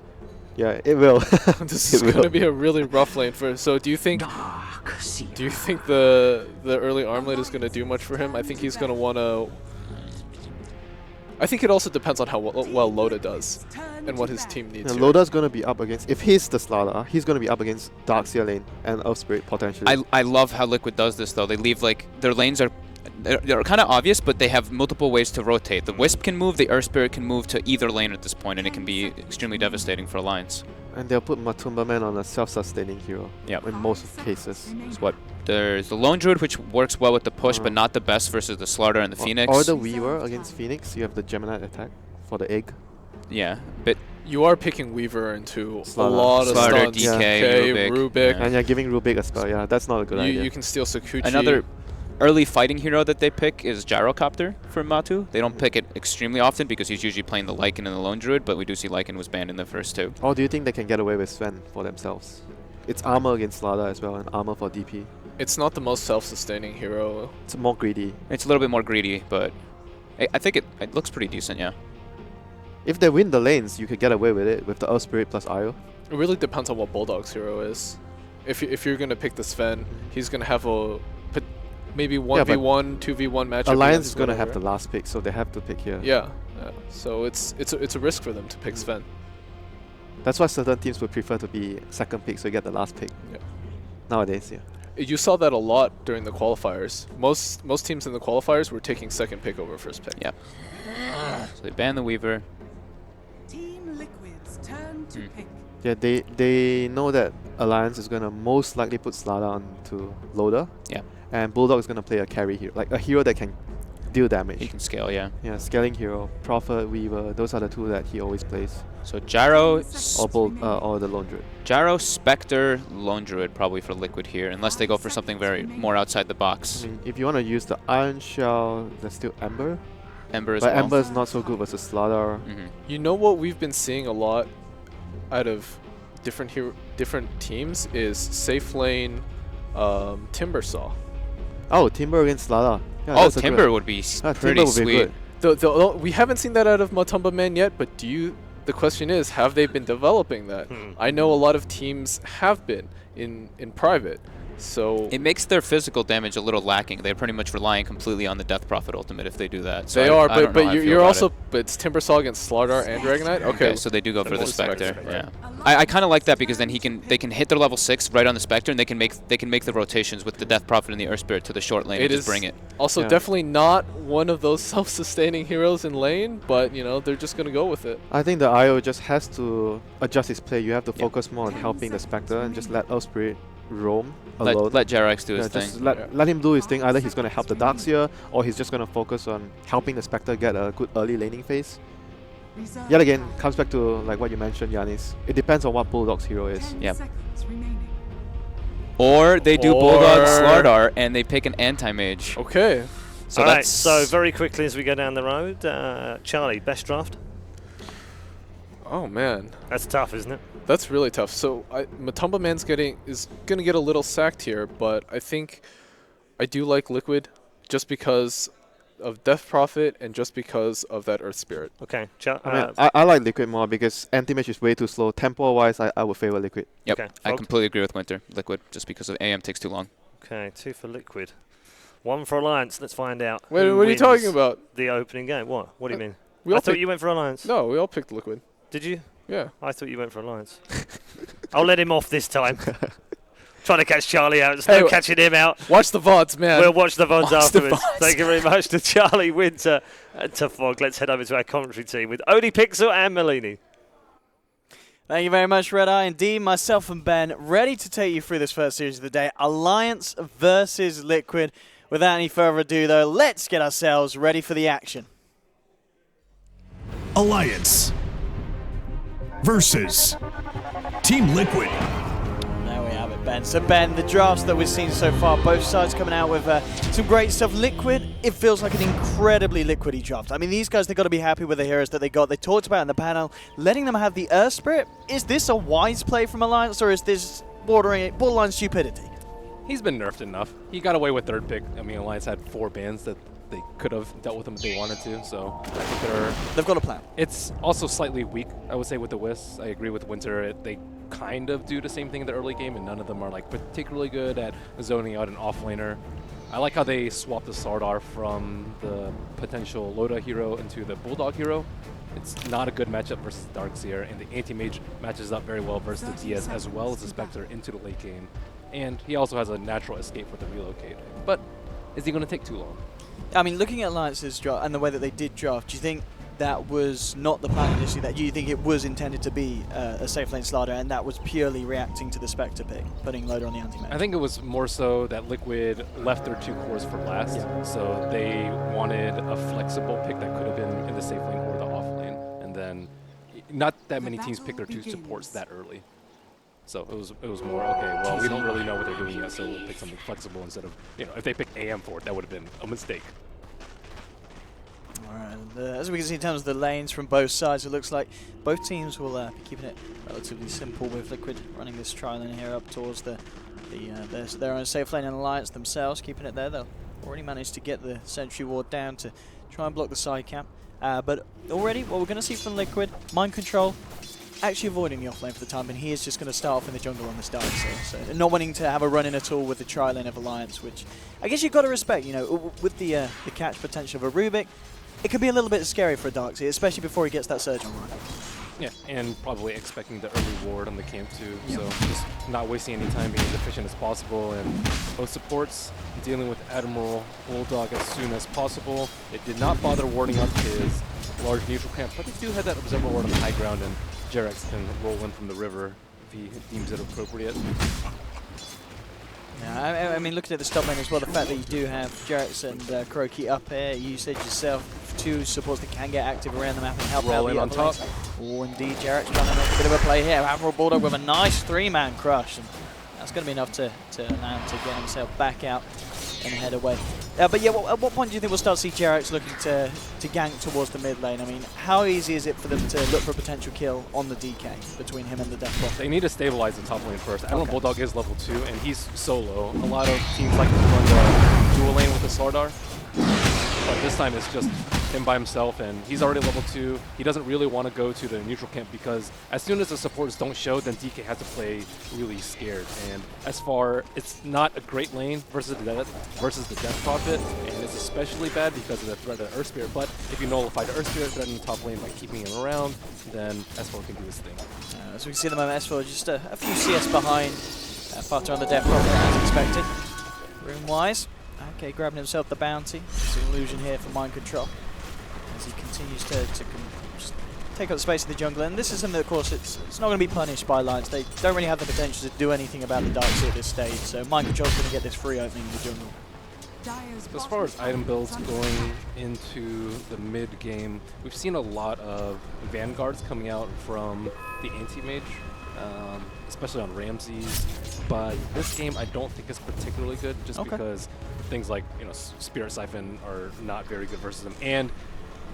Yeah, it will. This is gonna be a really rough lane for. So do you think the early armlet is gonna do much for him? I think he's gonna wanna. I think it also depends on how well Loda does and what his team needs. And here. Loda's going to be up against, if he's the Slaughter, he's going to be up against Darkseer lane and Earth Spirit potentially. I love how Liquid does this though. They leave like their lanes are they're kind of obvious, but they have multiple ways to rotate. The Wisp can move, the Earth Spirit can move to either lane at this point, and it can be extremely devastating for Alliance. And they'll put Matumba Man on a self-sustaining hero. Yep. In most cases. So what? There's the Lone Druid, which works well with the push, but not the best versus the Slaughter and the Phoenix. Or the Weaver against Phoenix. You have the Gemini attack for the egg. Yeah, but you are picking Weaver into Slaughter. a lot of Slaughter, stuns. DK, Rubik. Yeah. And you're giving Rubik a spell. Yeah, that's not a good idea. You can steal Sakuchi. Another early fighting hero that they pick is Gyrocopter for Matu. They don't pick it extremely often because he's usually playing the Lycan and the Lone Druid, but we do see Lycan was banned in the first two. Or do you think they can get away with Sven for themselves? It's armor against Slaughter as well, and armor for DP. It's not the most self-sustaining hero. It's more greedy. It's a little bit more greedy, but I think it looks pretty decent, yeah. If they win the lanes, you could get away with it with the Earth Spirit plus Io. It really depends on what Bulldog's hero is. If you're gonna pick the Sven, he's gonna have a maybe 1v1, 2v1 matchup. Alliance is gonna have the last pick, so they have to pick here. Yeah. So it's a risk for them to pick Sven. That's why certain teams would prefer to be second pick, so you get the last pick. Yeah. Nowadays, yeah. You saw that a lot during the qualifiers. Most teams in the qualifiers were taking second pick over first pick. Yeah. So they ban the Weaver. Team Liquid's turn to pick. Yeah, they know that Alliance is gonna most likely put Slaughter onto Loader. Yeah. And Bulldog is gonna play a carry hero, like a hero that can deal damage. He can scale, yeah. Yeah, scaling hero, Prophet, Weaver, those are the two that he always plays. So Gyro, Or the Lone Druid. Gyro, Spectre, Lone Druid probably for Liquid here, unless they go for something very more outside the box. I mean, if you want to use the Iron Shell, there's still Ember. Ember as But well. Ember's not so good versus Slaughter. You know what we've been seeing a lot out of different teams is safe lane Timbersaw. Oh, Timber against Slaughter. Yeah, Oh, that's a good Timber one. would be Timber pretty would be sweet. good. We haven't seen that out of Matumba Man yet, but the question is, have they been developing that? I know a lot of teams have been in private. So it makes their physical damage a little lacking. They're pretty much relying completely on the Death Prophet ultimate if they do that. So they I are, don't know but how I feel you're about also it. but it's Timbersaw against Slaughter and Dragonite. Okay, So they do go for the Spectre. Spectre. Yeah. I kind of like that because then they can hit their level 6 right on the Spectre, and they can make the rotations with the Death Prophet and the Earth Spirit to the short lane and just bring it. Also, definitely not one of those self-sustaining heroes in lane, but they're just gonna go with it. I think the IO just has to adjust his play. You have to focus more on helping the Spectre and just let Earth Spirit roam alone. Let Jarex do his just thing. let him do his thing. Either he's going to help the Darkseer, or he's just going to focus on helping the Spectre get a good early laning phase. Yet again, comes back to like what you mentioned, Yanis. It depends on what Bulldog's hero is. Yep. Seconds remaining. Or they do Bulldog Slardar and they pick an anti-mage. Okay. So all right, so very quickly as we go down the road, Charlie, best draft? Oh man, that's tough, isn't it? That's really tough. So Matumba Man's is gonna get a little sacked here, but I think I do like Liquid just because of Death Prophet and just because of that Earth Spirit. Okay. I like Liquid more because anti-mage is way too slow. Tempo-wise, I would favor Liquid. Yep, okay. I completely agree with Winter. Liquid, just because of AM takes too long. Okay, 2 for Liquid. 1 for Alliance. Let's find out. Wait, what are you talking about? The opening game. What? What do you mean? I thought you went for Alliance. No, we all picked Liquid. Did you? Yeah. I thought you went for Alliance. I'll let him off this time. Trying to catch Charlie out. There's no catching him out. Watch the VODs, man. We'll watch the VODs afterwards. The VODs. Thank you very much to Charlie, Winter, and to Fog. Let's head over to our commentary team with Odie Pixel and Malini. Thank you very much, Red Eye. Indeed, myself and Ben ready to take you through this first series of the day. Alliance versus Liquid. Without any further ado, though, let's get ourselves ready for the action. Alliance versus Team Liquid. There we have it, Ben. So, Ben, the drafts that we've seen so far, both sides coming out with some great stuff. Liquid, it feels like an incredibly Liquidy draft. I mean, these guys, they've got to be happy with the heroes that they got. They talked about in the panel, letting them have the Earth Spirit. Is this a wise play from Alliance, or is this borderline stupidity? He's been nerfed enough. He got away with third pick. I mean, Alliance had 4 bans that they could have dealt with him if they wanted to, so I think they've got a plan. It's also slightly weak, I would say, with the Wisps. I agree with Winter. They kind of do the same thing in the early game, and none of them are like particularly good at zoning out an offlaner. I like how they swapped the Sardar from the potential Loda hero into the Bulldog hero. It's not a good matchup versus Darkseer, and the Anti-Mage matches up very well versus the DS as well as the Spectre into the late game. And he also has a natural escape with the relocate. But is he going to take too long? I mean, looking at Alliance's draft and the way that they did draft, do you think that was not the plan initially? That do you think it was intended to be a safe lane slider, and that was purely reacting to the Spectre pick, putting Loader on the anti-mage? I think it was more so that Liquid left their 2 cores for last, so they wanted a flexible pick that could have been in the safe lane or the off lane, and then not that many teams pick their 2 supports that early. So it was more, okay, well, we don't really know what they're doing yet, so we'll pick something flexible instead of, if they picked AM for it, that would have been a mistake. Alright, as we can see in terms of the lanes from both sides, it looks like both teams will be keeping it relatively simple, with Liquid running this trial in here up towards their own safe lane, and Alliance themselves keeping it there. They'll already managed to get the sentry ward down to try and block the side camp. But already what we're going to see from Liquid, mind control, actually avoiding the offlane for the time, and he is just going to start off in the jungle on this Darkseer. So not wanting to have a run-in at all with the tri lane of Alliance, which I guess you've got to respect. With the catch potential of a Rubik, it could be a little bit scary for a Darkseer, especially before he gets that surge online. Yeah, and probably expecting the early ward on the camp too, so just not wasting any time, being as efficient as possible, and both supports dealing with Admiral Bulldog as soon as possible. It did not bother warding up his large neutral camp, but they do have that Observer ward on the high ground, and Jerax can roll in from the river if he deems it appropriate. Yeah, I mean, looking at the top lane as well, the fact that you do have Jerax and Kuroki up here, you said yourself, 2 supports that can get active around the map and help out the on top. Oh, indeed, Jerax trying to make a bit of a play here. Admiral Bulldog with a nice 3-man crush, and that's going to be enough to allow him to get himself back out and head away. But yeah, at what point do you think we'll start to see Jerax looking to gank towards the mid lane? I mean, how easy is it for them to look for a potential kill on the DK between him and the Death Prophet? They need to stabilize the top lane first. Admiral Bulldog is level 2, and he's solo. A lot of teams like to run the dual lane with the Sardar, but this time it's just him by himself, and he's already level 2. He doesn't really want to go to the neutral camp because as soon as the supports don't show, then DK has to play really scared. And as far, it's not a great lane versus the Death Prophet, and it's especially bad because of the threat of Earth Spirit. But if you nullify the Earth Spirit threat in the top lane by keeping him around, then S4 can do his thing. As we can see at the moment, S4 just a few CS behind Fata on the Death Prophet as expected. Room-wise, okay, grabbing himself the bounty. It's an illusion here for mind control as he continues to just take up the space of the jungle. And this is something that, of course, it's not going to be punished by Alliance. They don't really have the potential to do anything about the Darkseer at this stage, so mind control's going to get this free opening in the jungle. As far as item builds going into the mid game, we've seen a lot of Vanguards coming out from the Anti-Mage, especially on Ramses. But this game I don't think is particularly good, just because things like Spirit Siphon are not very good versus him. And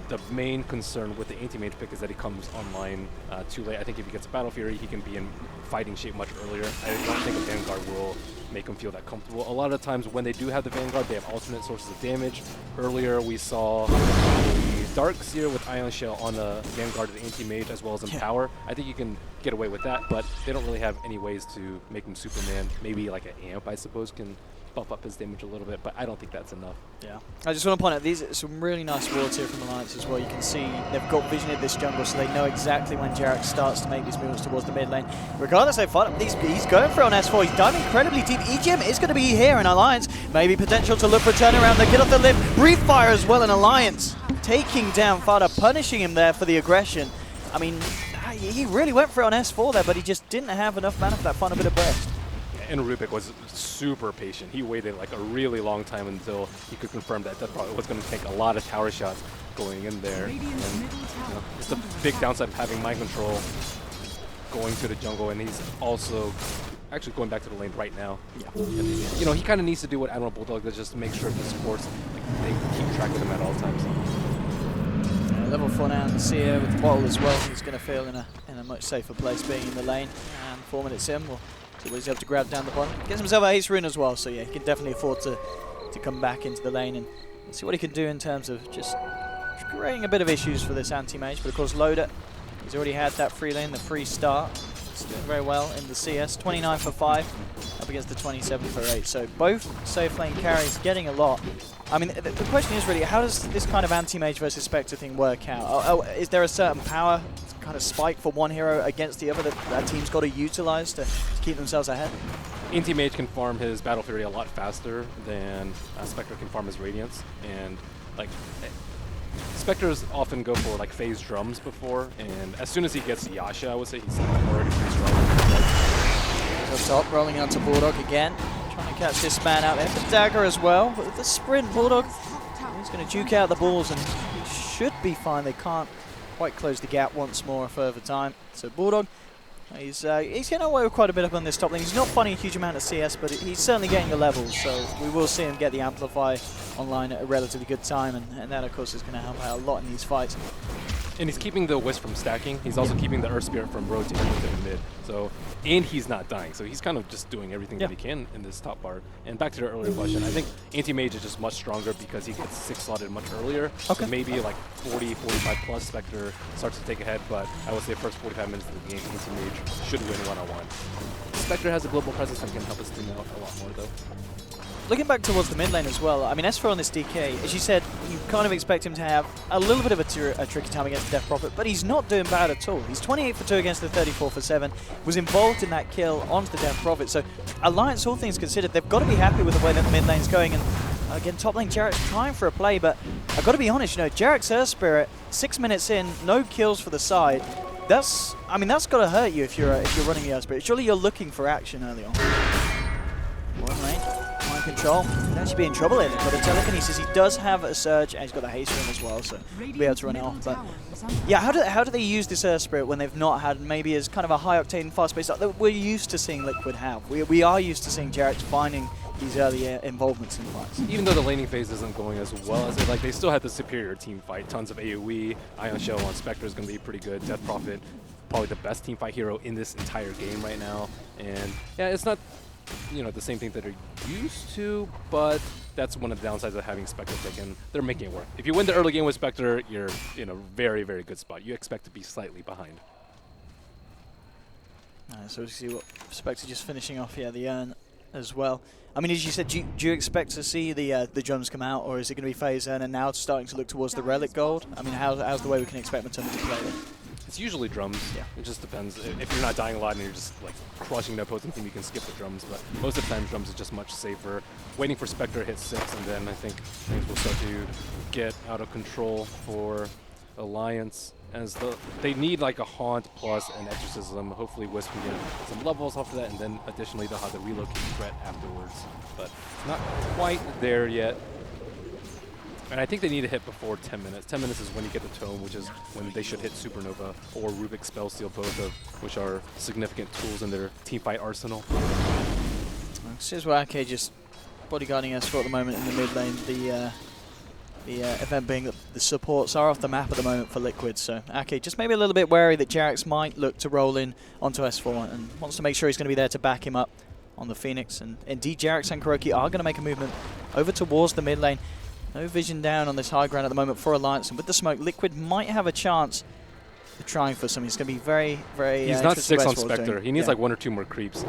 the main concern with the Anti-Mage pick is that he comes online too late. I think if he gets a Battle Fury, he can be in fighting shape much earlier. I don't think a Vanguard will make him feel that comfortable. A lot of times when they do have the Vanguard, they have alternate sources of damage. Earlier we saw the Darkseer with Ion Shell on the Vanguard of the Anti-Mage as well as Empower. I think you can get away with that, but they don't really have any ways to make him Superman. Maybe like an Amp, I suppose, can bump up his damage a little bit, but I don't think that's enough. Yeah. I just want to point out, these are some really nice wards here from Alliance as well. You can see they've got vision of this jungle, so they know exactly when Jerax starts to make these moves towards the mid lane. Regardless how far he's going for it on S4, he's diving incredibly deep. EGM is going to be here in Alliance. Maybe potential to look for a turnaround. They get off the lift. Brief fire as well in Alliance. Taking down Fada, punishing him there for the aggression. I mean, he really went for it on S4 there, but he just didn't have enough mana for that final bit of burst. And Rubik was super patient. He waited like a really long time until he could confirm that Death Prophet was going to take a lot of tower shots going in there. And it's the big downside of having mind control going to the jungle, and he's also actually going back to the lane right now. Yeah. And, he kind of needs to do what Admiral Bulldog does, just to make sure the supports they keep track of him at all times. Level 4 now, and Seer with the bottle as well. He's going to feel in a much safer place being in the lane. And 4 minutes in, so he's able to grab down the bottom. Gets himself an ace rune as well, so yeah, he can definitely afford to come back into the lane and see what he can do in terms of just creating a bit of issues for this anti-mage. But of course, Loader, he's already had that free lane, the free start. He's doing very well in the CS. 29 for 5 up against the 27 for 8. So both safe lane carries getting a lot. I mean, the question is really, how does this kind of anti-mage versus Spectre thing work out? Is there a certain power kind of spike for one hero against the other that that team's got to utilize to keep themselves ahead? Anti-Mage can farm his Battle Fury a lot faster than Spectre can farm his Radiance, and like Spectres often go for like phase drums before, and as soon as he gets Yasha, I would say he's already phase drums. So top rolling onto Bulldog again, trying to catch this man out there. The dagger as well, but with the sprint, Bulldog he's going to juke out the balls and he should be fine. They can't quite close the gap once more a further time. So Bulldog, he's getting away with quite a bit up on this top lane. He's not finding a huge amount of CS, but he's certainly getting the levels, so we will see him get the Amplify online at a relatively good time, and that of course is going to help out a lot in these fights. And he's keeping the Wisp from stacking. He's also keeping the Earth Spirit from rotating into the mid. So, and he's not dying. So he's kind of just doing everything that he can in this top part. And back to the earlier question, I think Anti-Mage is just much stronger because he gets 6 slotted much earlier. Okay. So maybe like 40, 45 plus Spectre starts to take ahead, but I would say first 45 minutes of the game, Anti-Mage should win one-on-one. Spectre has a global presence and can help us team out a lot more though. Looking back towards the mid lane as well, I mean, S4 on this DK, as you said, you kind of expect him to have a little bit of a tricky time against Death Prophet, but he's not doing bad at all. He's 28 for 2 against the 34 for 7, was involved in that kill onto the Death Prophet, so Alliance, all things considered, they've got to be happy with the way that the mid lane's going, and again, top lane, Jarrett's trying for a play, but I've got to be honest, you know, Jarrett's Earth Spirit, 6 minutes in, no kills for the side. That's got to hurt you if you're running the Earth Spirit. Surely you're looking for action early on. One lane. Control. He'd actually be in trouble here. They've got a telekinesis. He does have a surge, and he's got a haste ring as well, so he'll be able to run it off. But yeah, how do they use this Earth Spirit when they've not had maybe as kind of a high octane, fast pace that we're used to seeing Liquid have? We are used to seeing Jarrett finding these early involvements in fights. Even though the laning phase isn't going as well as like they still had the superior team fight. Tons of AoE. Ion Shell on Spectre is going to be pretty good. Death Prophet, probably the best team fight hero in this entire game right now. And yeah, it's not, you know, the same thing that they're used to, but that's one of the downsides of having Spectre taken. They're making it work. If you win the early game with Spectre, you're in a very, very good spot. You expect to be slightly behind. So we see what Spectre just finishing off here, the urn as well. I mean, as you said, do you expect to see the drums come out, or is it going to be phase urn and now it's starting to look towards the relic gold? I mean, how's the way we can expect Matuma to play it? It's usually drums. Yeah. It just depends. If you're not dying a lot and you're just like crushing the opposing team, you can skip the drums. But most of the time, drums is just much safer. Waiting for Spectre to hit 6, and then I think things will start to get out of control for Alliance. As they need like a Haunt plus an Exorcism. Hopefully Wisp can get some levels off of that, and then additionally they'll have the relocate threat afterwards. But it's not quite there yet. And I think they need to hit before 10 minutes. 10 minutes is when you get the Tome, which is when they should hit Supernova or Rubik's Spellseal, both of which are significant tools in their teamfight arsenal. This is where Arcade just bodyguarding S4 at the moment in the mid lane. The event being that the supports are off the map at the moment for Liquid, so Arcade just maybe a little bit wary that Jarex might look to roll in onto S4 and wants to make sure he's going to be there to back him up on the Phoenix. And indeed, Jarex and Kuroki are going to make a movement over towards the mid lane. No vision down on this high ground at the moment for Alliance, and with the smoke, Liquid might have a chance of trying for something. It's going to be very, very... He's not 6 on Spectre. He needs like 1 or 2 more creeps.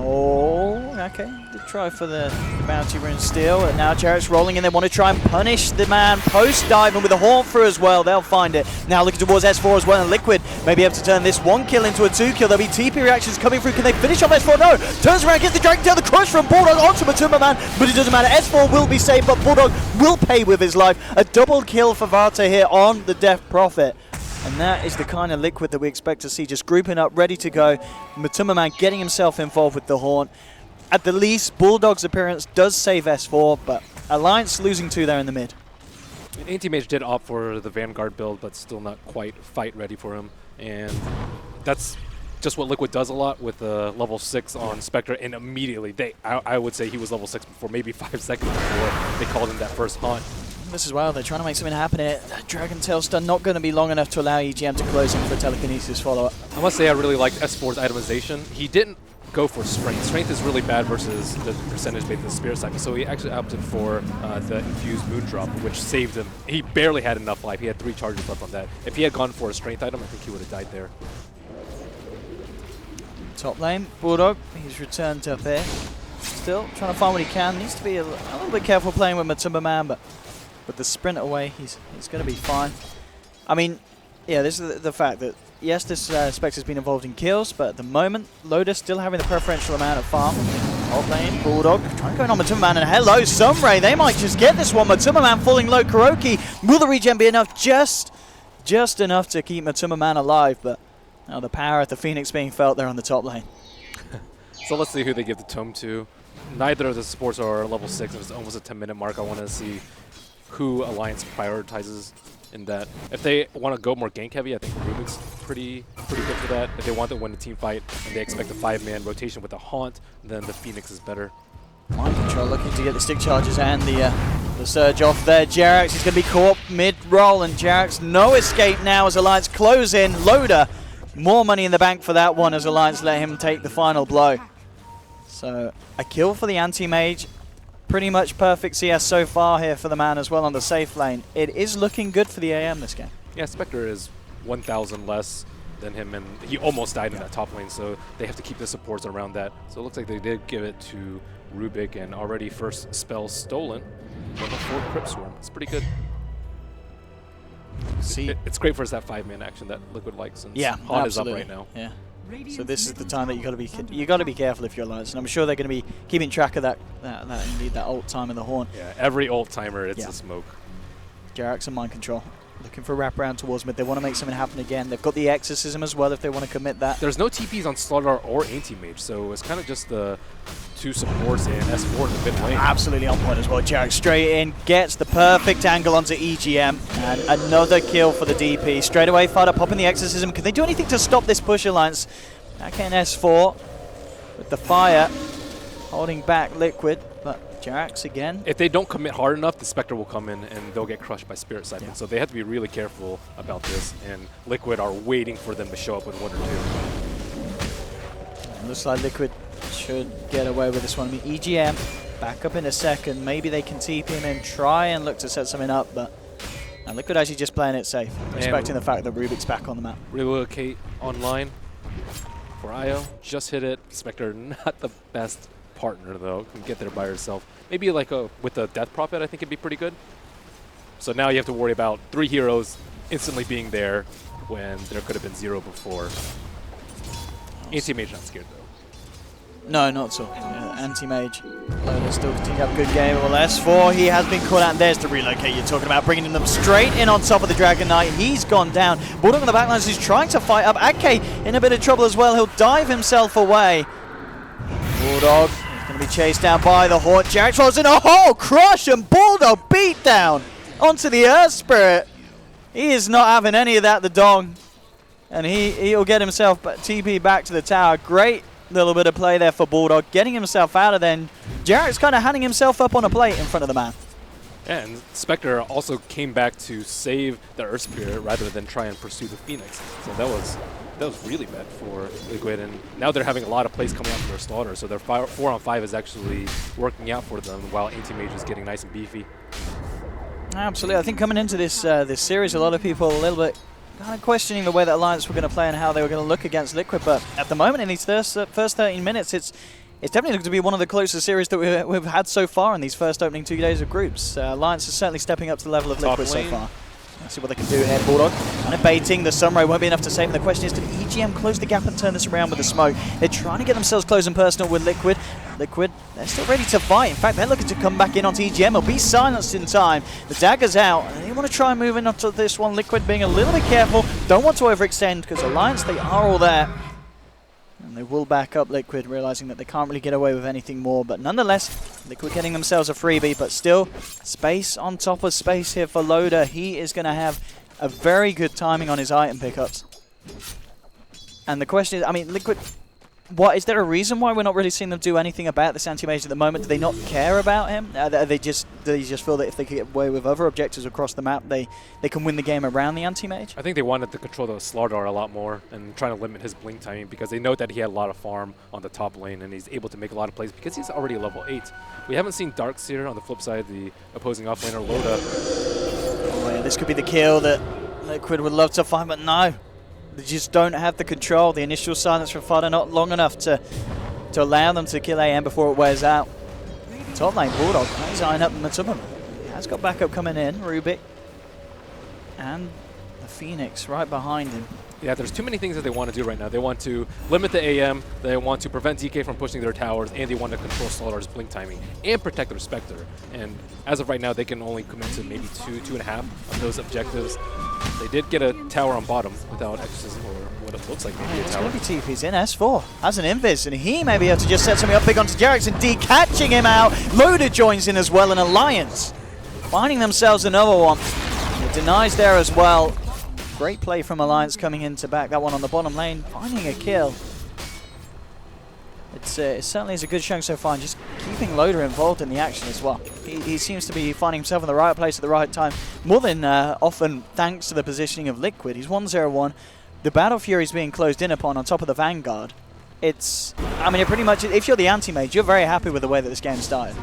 Oh, okay. They try for the bounty rune steal, and now Jarrett's rolling in. They want to try and punish the man post-diving with a Haunt through as well. They'll find it. Now looking towards S4 as well, and Liquid may be able to turn this 1 kill into a 2 kill. There'll be TP reactions coming through. Can they finish off S4? No! Turns around, gets the Dragon Tail, the crush from Bulldog onto Matuma Man, but it doesn't matter. S4 will be saved, but Bulldog will pay with his life. A double kill for Vata here on the Death Prophet. And that is the kind of Liquid that we expect to see, just grouping up, ready to go. Matuma Man getting himself involved with the Haunt. At the least, Bulldog's appearance does save S4, but Alliance losing 2 there in the mid. Anti-Mage did opt for the Vanguard build, but still not quite fight ready for him. And that's just what Liquid does a lot with the level 6 on Spectre, and immediately, I would say he was level 6 before, maybe 5 seconds before they called him that first Haunt. This as well, they're trying to make something happen here. Dragon Tail stun not going to be long enough to allow EGM to close in for a telekinesis follow-up. I must say I really liked S4's itemization. He didn't go for Strength. Strength is really bad versus the percentage based on the Spirit cycle, so he actually opted for the Infused Moondrop, which saved him. He barely had enough life. He had 3 charges left on that. If he had gone for a Strength item, I think he would have died there. Top lane, Bulldog, he's returned up here. Still trying to find what he can. Needs to be a little bit careful playing with Matumba Man, but with the sprint away, he's going to be fine. I mean, yeah, this is the fact that, yes, this Spectre's been involved in kills, but at the moment, Loda still having the preferential amount of farm. Top lane, Bulldog, trying to go in on Matumba Man, and hello, Sunray, they might just get this one. Matumba Man falling low, Kuroki. Will the regen be enough? Just enough to keep Matumba Man alive, but now the power of the Phoenix being felt there on the top lane. So let's see who they give the tome to. Neither of the supports are level 6, and it's almost a 10-minute mark. I want to see who Alliance prioritizes in that. If they want to go more gank heavy, I think Rubik's pretty good for that. If they want to win a team fight and they expect a 5-man rotation with a Haunt, then the Phoenix is better. Mind Control looking to get the stick charges and the surge off there. Jerax is going to be caught mid-roll, and Jerax no escape now as Alliance close in. Loda, more money in the bank for that one as Alliance let him take the final blow. So a kill for the anti-mage. Pretty much perfect CS so far here for the man as well on the safe lane. It is looking good for the AM this game. Yeah, Spectre is 1,000 less than him, and he almost died in that top lane, so they have to keep the supports around that. So it looks like they did give it to Rubik, and already first spell stolen from the 4th Crypt Swarm. It's pretty good. See, it's great for that 5-man action that Liquid likes, since Haunt is up right now. Yeah. So this is the time that you got to be careful if you're Alliance, and I'm sure they're going to be keeping track of that indeed, that ult time in the Horn. Yeah, every ult timer, it's a smoke. Jerax and Mind Control looking for a wraparound towards mid. They want to make something happen again. They've got the Exorcism as well if they want to commit that. There's no TPs on Slaughter or Anti-Mage, so it's kind of just the 2 supports and S4 in the mid lane. Absolutely on point as well. Jerax straight in, gets the perfect angle onto EGM, and another kill for the DP. Straight away, fired up, popping the Exorcism. Can they do anything to stop this push, Alliance? Back in S4 with the fire, holding back Liquid, but Jerax again. If they don't commit hard enough, the Spectre will come in and they'll get crushed by Spirit Siphon. Yeah. So they have to be really careful about this, and Liquid are waiting for them to show up with 1 or 2. It looks like Liquid should get away with this one. I mean, EGM back up in a second. Maybe they can TP him and try and look to set something up, but Liquid actually just playing it safe, respecting the fact that Rubik's back on the map. Relocate online for Io. Just hit it. Spectre not the best partner though. Can get there by herself. Maybe like with the Death Prophet, I think it'd be pretty good. So now you have to worry about 3 heroes instantly being there when there could have been 0 before. Anti-Mage not scared though. No, not so. Anti-Mage. Loda still continue to have a good game. Well, S4, he has been caught out. There's the relocate you're talking about, bringing them straight in on top of the Dragon Knight. He's gone down. Bulldog on the backlines is trying to fight up. Ake in a bit of trouble as well. He'll dive himself away. Bulldog is going to be chased down by the Horde. Jerax falls in a hole. Crush, and Bulldog beat down onto the Earth Spirit. He is not having any of that, the dog. And he'll get himself TP back to the tower. Great little bit of play there for Bulldog, getting himself out of there. And Jerax kind of handing himself up on a plate in front of the man. And Spectre also came back to save the Earth Spirit rather than try and pursue the Phoenix. So that was really bad for Liquid, and now they're having a lot of plays coming out from their Slaughter, so their 4-on-5 is actually working out for them while Anti-Mage is getting nice and beefy. Absolutely. I think coming into this this series, a lot of people a little bit kind of questioning the way that Alliance were going to play and how they were going to look against Liquid, but at the moment in these first 13 minutes, it's definitely going to be one of the closest series that we've had so far in these first opening 2 days of groups. Alliance is certainly stepping up to the level of Liquid so far. Let's see what they can do here. Bulldog kind of baiting. The Sunray won't be enough to save him. The question is, can EGM close the gap and turn this around with the smoke? They're trying to get themselves close and personal with Liquid. Liquid, they're still ready to fight. In fact, they're looking to come back in onto EGM. He'll be silenced in time. The dagger's out, and they want to try and move in onto this one. Liquid being a little bit careful. Don't want to overextend, because Alliance, they are all there. And they will back up Liquid, realizing that they can't really get away with anything more. But nonetheless, Liquid getting themselves a freebie, but still space on top of space here for Loda. He is going to have a very good timing on his item pickups. And the question is, I mean, Liquid, is there a reason why we're not really seeing them do anything about this anti-mage at the moment? Do they not care about him? They just feel that if they could get away with other objectives across the map, they can win the game around the anti-mage? I think they wanted to control the Slaughter a lot more and trying to limit his blink timing, because they know that he had a lot of farm on the top lane and he's able to make a lot of plays because he's already level 8. We haven't seen Darkseer on the flip side, the opposing offlaner Loda. Oh, yeah, this could be the kill that Liquid would love to find, but no. They just don't have the control. The initial silence from Fada not long enough to allow them to kill AM before it wears out. Top lane, Bulldog, he's eyeing up Matsuma. He has got backup coming in, Rubik. And the Phoenix right behind him. Yeah, there's too many things that they want to do right now. They want to limit the AM, they want to prevent DK from pushing their towers, and they want to control Slaughter's blink timing and protect their Spectre. And as of right now, they can only commit to maybe 2.5 of those objectives. They did get a tower on bottom without Exorcism, or what it looks like maybe a It's tower. going to be TP's in. S4 has an invis, and he may be able to just set something up big onto Jarex, and D catching him out. Loader joins in as well, and Alliance finding themselves another one. It denies there as well. Great play from Alliance coming in to back that one on the bottom lane, finding a kill. It certainly is a good showing so far, and just keeping Loader involved in the action as well. He seems to be finding himself in the right place at the right time, more than often thanks to the positioning of Liquid. He's 1-0-1. The Battle Fury is being closed in upon on top of the Vanguard. I mean, pretty much, if you're the anti-mage, you're very happy with the way that this game started.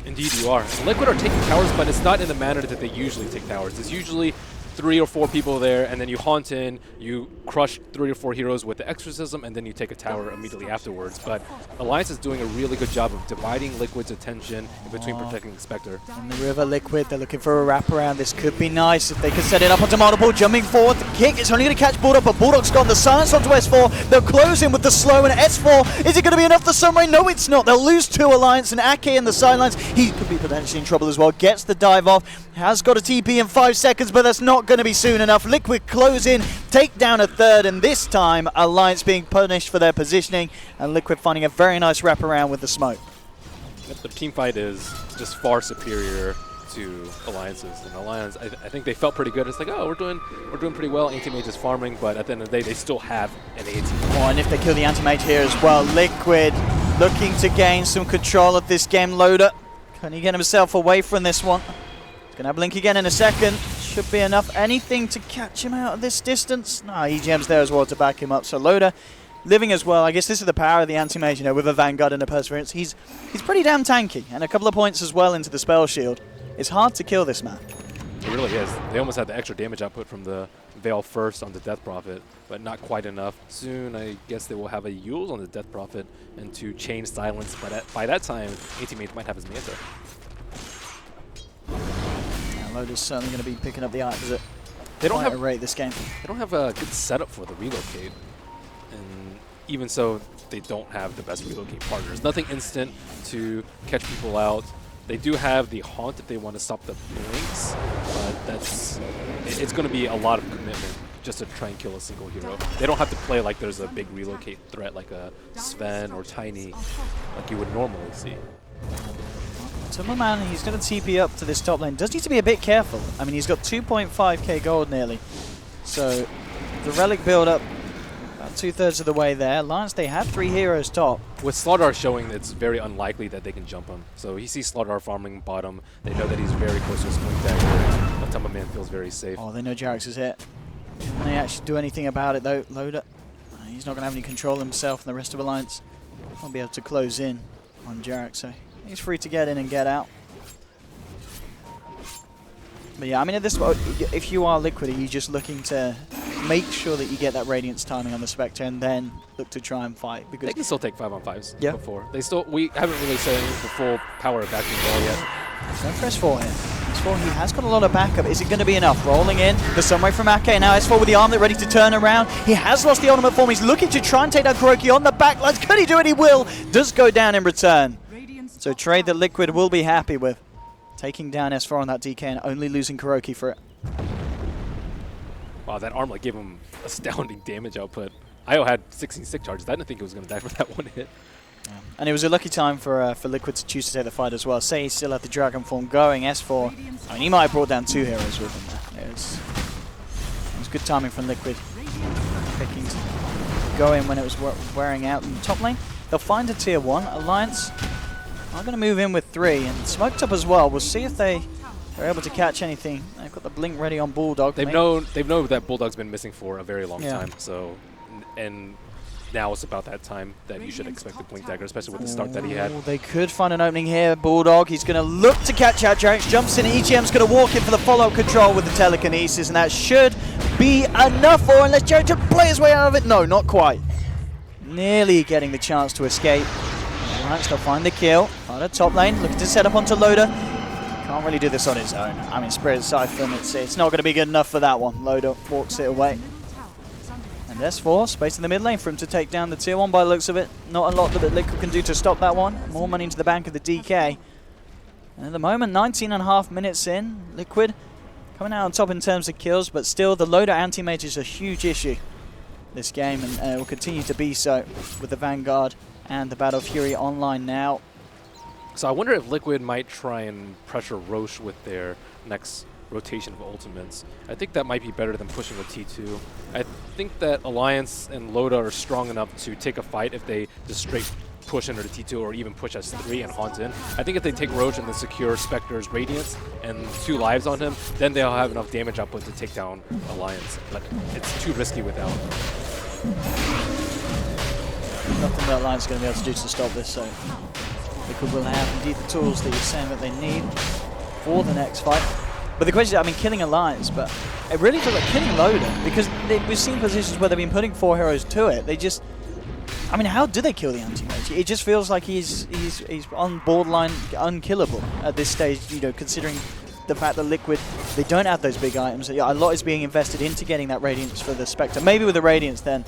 Indeed you are. Liquid are taking towers, but it's not in the manner that they usually take towers. It's usually 3 or 4 people there, and then you haunt in, you crush 3 or 4 heroes with the Exorcism, and then you take a tower immediately afterwards. But Alliance is doing a really good job of dividing Liquid's attention in between protecting the Spectre. In the river, Liquid, they're looking for a wraparound. This could be nice if they could set it up onto multiple. Jumping forward, the kick, it's only going to catch Bulldog, but Bulldog's got the silence onto S4. They'll close in with the slow, and S4, is it going to be enough for Sunray? No, it's not. They'll lose 2 Alliance, and Ake in the sidelines. He could be potentially in trouble as well. Gets the dive off, has got a TP in 5 seconds, but that's not going to be soon enough. Liquid close in, take down a third, and this time Alliance being punished for their positioning, and Liquid finding a very nice wraparound with the smoke. The team fight is just far superior to Alliance's, and Alliance, I think they felt pretty good. It's like, oh, we're doing pretty well. Anti-Mage is farming, but at the end of the day, they still have an AT. Oh, and if they kill the anti-mage here as well, Liquid looking to gain some control of this game. Loader, can he get himself away from this one? He's going to blink again in a second. Should be enough. Anything to catch him out of this distance? No, EGM's there as well to back him up. So Loader living as well. I guess this is the power of the anti-mage, you know, with a Vanguard and a Perseverance. He's pretty damn tanky, and a couple of points as well into the spell shield. It's hard to kill this man. It really is. They almost had the extra damage output from the Veil first on the Death Prophet, but not quite enough. Soon, I guess they will have a Eul's on the Death Prophet and to chain silence, but by that time, anti-mage might have his Manta. Loader's certainly going to be picking up the opposite. They don't have rate this game. They don't have a good setup for the relocate, and even so, they don't have the best relocate partners. Nothing instant to catch people out. They do have the haunt if they want to stop the blinks, but it's going to be a lot of commitment just to try and kill a single hero. They don't have to play like there's a big relocate threat like a Sven or Tiny like you would normally see. Timberman, he's going to TP up to this top lane. Does need to be a bit careful. I mean, he's got 2.5k gold nearly. So the relic build up about 2/3 of the way there. Alliance, they have 3 heroes top. With Slaughter showing, it's very unlikely that they can jump him. So he sees Slaughter farming bottom. They know that he's very close to his blink dagger. But Timberman feels very safe. Oh, they know Jarex is hit. Can they actually do anything about it though? Loader, he's not going to have any control himself, and the rest of Alliance won't be able to close in on Jarex. So he's free to get in and get out. But yeah, I mean, at this point, if you are Liquid, are you just looking to make sure that you get that Radiance timing on the Spectre and then look to try and fight? Because they can still take 5-on-5s yeah. before. We haven't really seen the full power of backing wall yet. Go for S4 here. S4, he has got a lot of backup. Is it going to be enough? Rolling in the Sunray from Ake. Now S4 with the armlet ready to turn around. He has lost the ultimate form. He's looking to try and take down Kuroki on the backlines. Could he do it? He will. Does go down in return. So trade that Liquid will be happy with. Taking down S4 on that DK and only losing Kuroki for it. Wow, that armlet gave him astounding damage output. Io had 16 stick charges. I didn't think he was going to die for that one hit. Yeah. And it was a lucky time for Liquid to choose to take the fight as well. Say he still had the Dragon form going. S4, I mean, he might have brought down 2 heroes with him there. It was good timing from Liquid. Picking to go in when it was wearing out in the top lane. They'll find a tier 1. Alliance are going to move in with 3 and smoked up as well. We'll see if they're able to catch anything. They've got the blink ready on Bulldog. They've known that Bulldog's been missing for a very long time. So, and now it's about that time that you should expect the blink dagger, especially with the start that he had. They could find an opening here. Bulldog, he's going to look to catch out Jarex. Jumps in. EGM's going to walk in for the follow-up control with the telekinesis, and that should be enough for, unless Jared to play his way out of it. No, not quite. Nearly getting the chance to escape. Alliance still find the kill. On the top lane, looking to set up onto Loader. Can't really do this on his own. I mean, Spirit Siphon, it's not going to be good enough for that one. Loader walks it away. And S4, space in the mid lane for him to take down the tier 1 by the looks of it. Not a lot that Liquid can do to stop that one. More money into the bank of the DK. And at the moment, 19.5 minutes in, Liquid coming out on top in terms of kills, but still the Loader anti-mage is a huge issue this game, and will continue to be so with the Vanguard and the Battle Fury online now. So I wonder if Liquid might try and pressure Roche with their next rotation of ultimates. I think that might be better than pushing with T2. I think that Alliance and Loda are strong enough to take a fight if they just straight push into the T2 or even push S3 and haunt in. I think if they take Roche and then secure Spectre's Radiance and 2 lives on him, then they'll have enough damage output to take down Alliance. But it's too risky without. Nothing that Alliance is going to be able to do to stop this, so Liquid will have indeed the tools that you're saying that they need for the next fight. But the question is, I mean, killing Alliance, but it really feels like killing Loader, because we've seen positions where they've been putting 4 heroes to it. They just, I mean, how do they kill the anti-mage? It just feels like he's on borderline unkillable at this stage, you know, considering the fact that Liquid, they don't have those big items. A lot is being invested into getting that Radiance for the Spectre. Maybe with the Radiance then,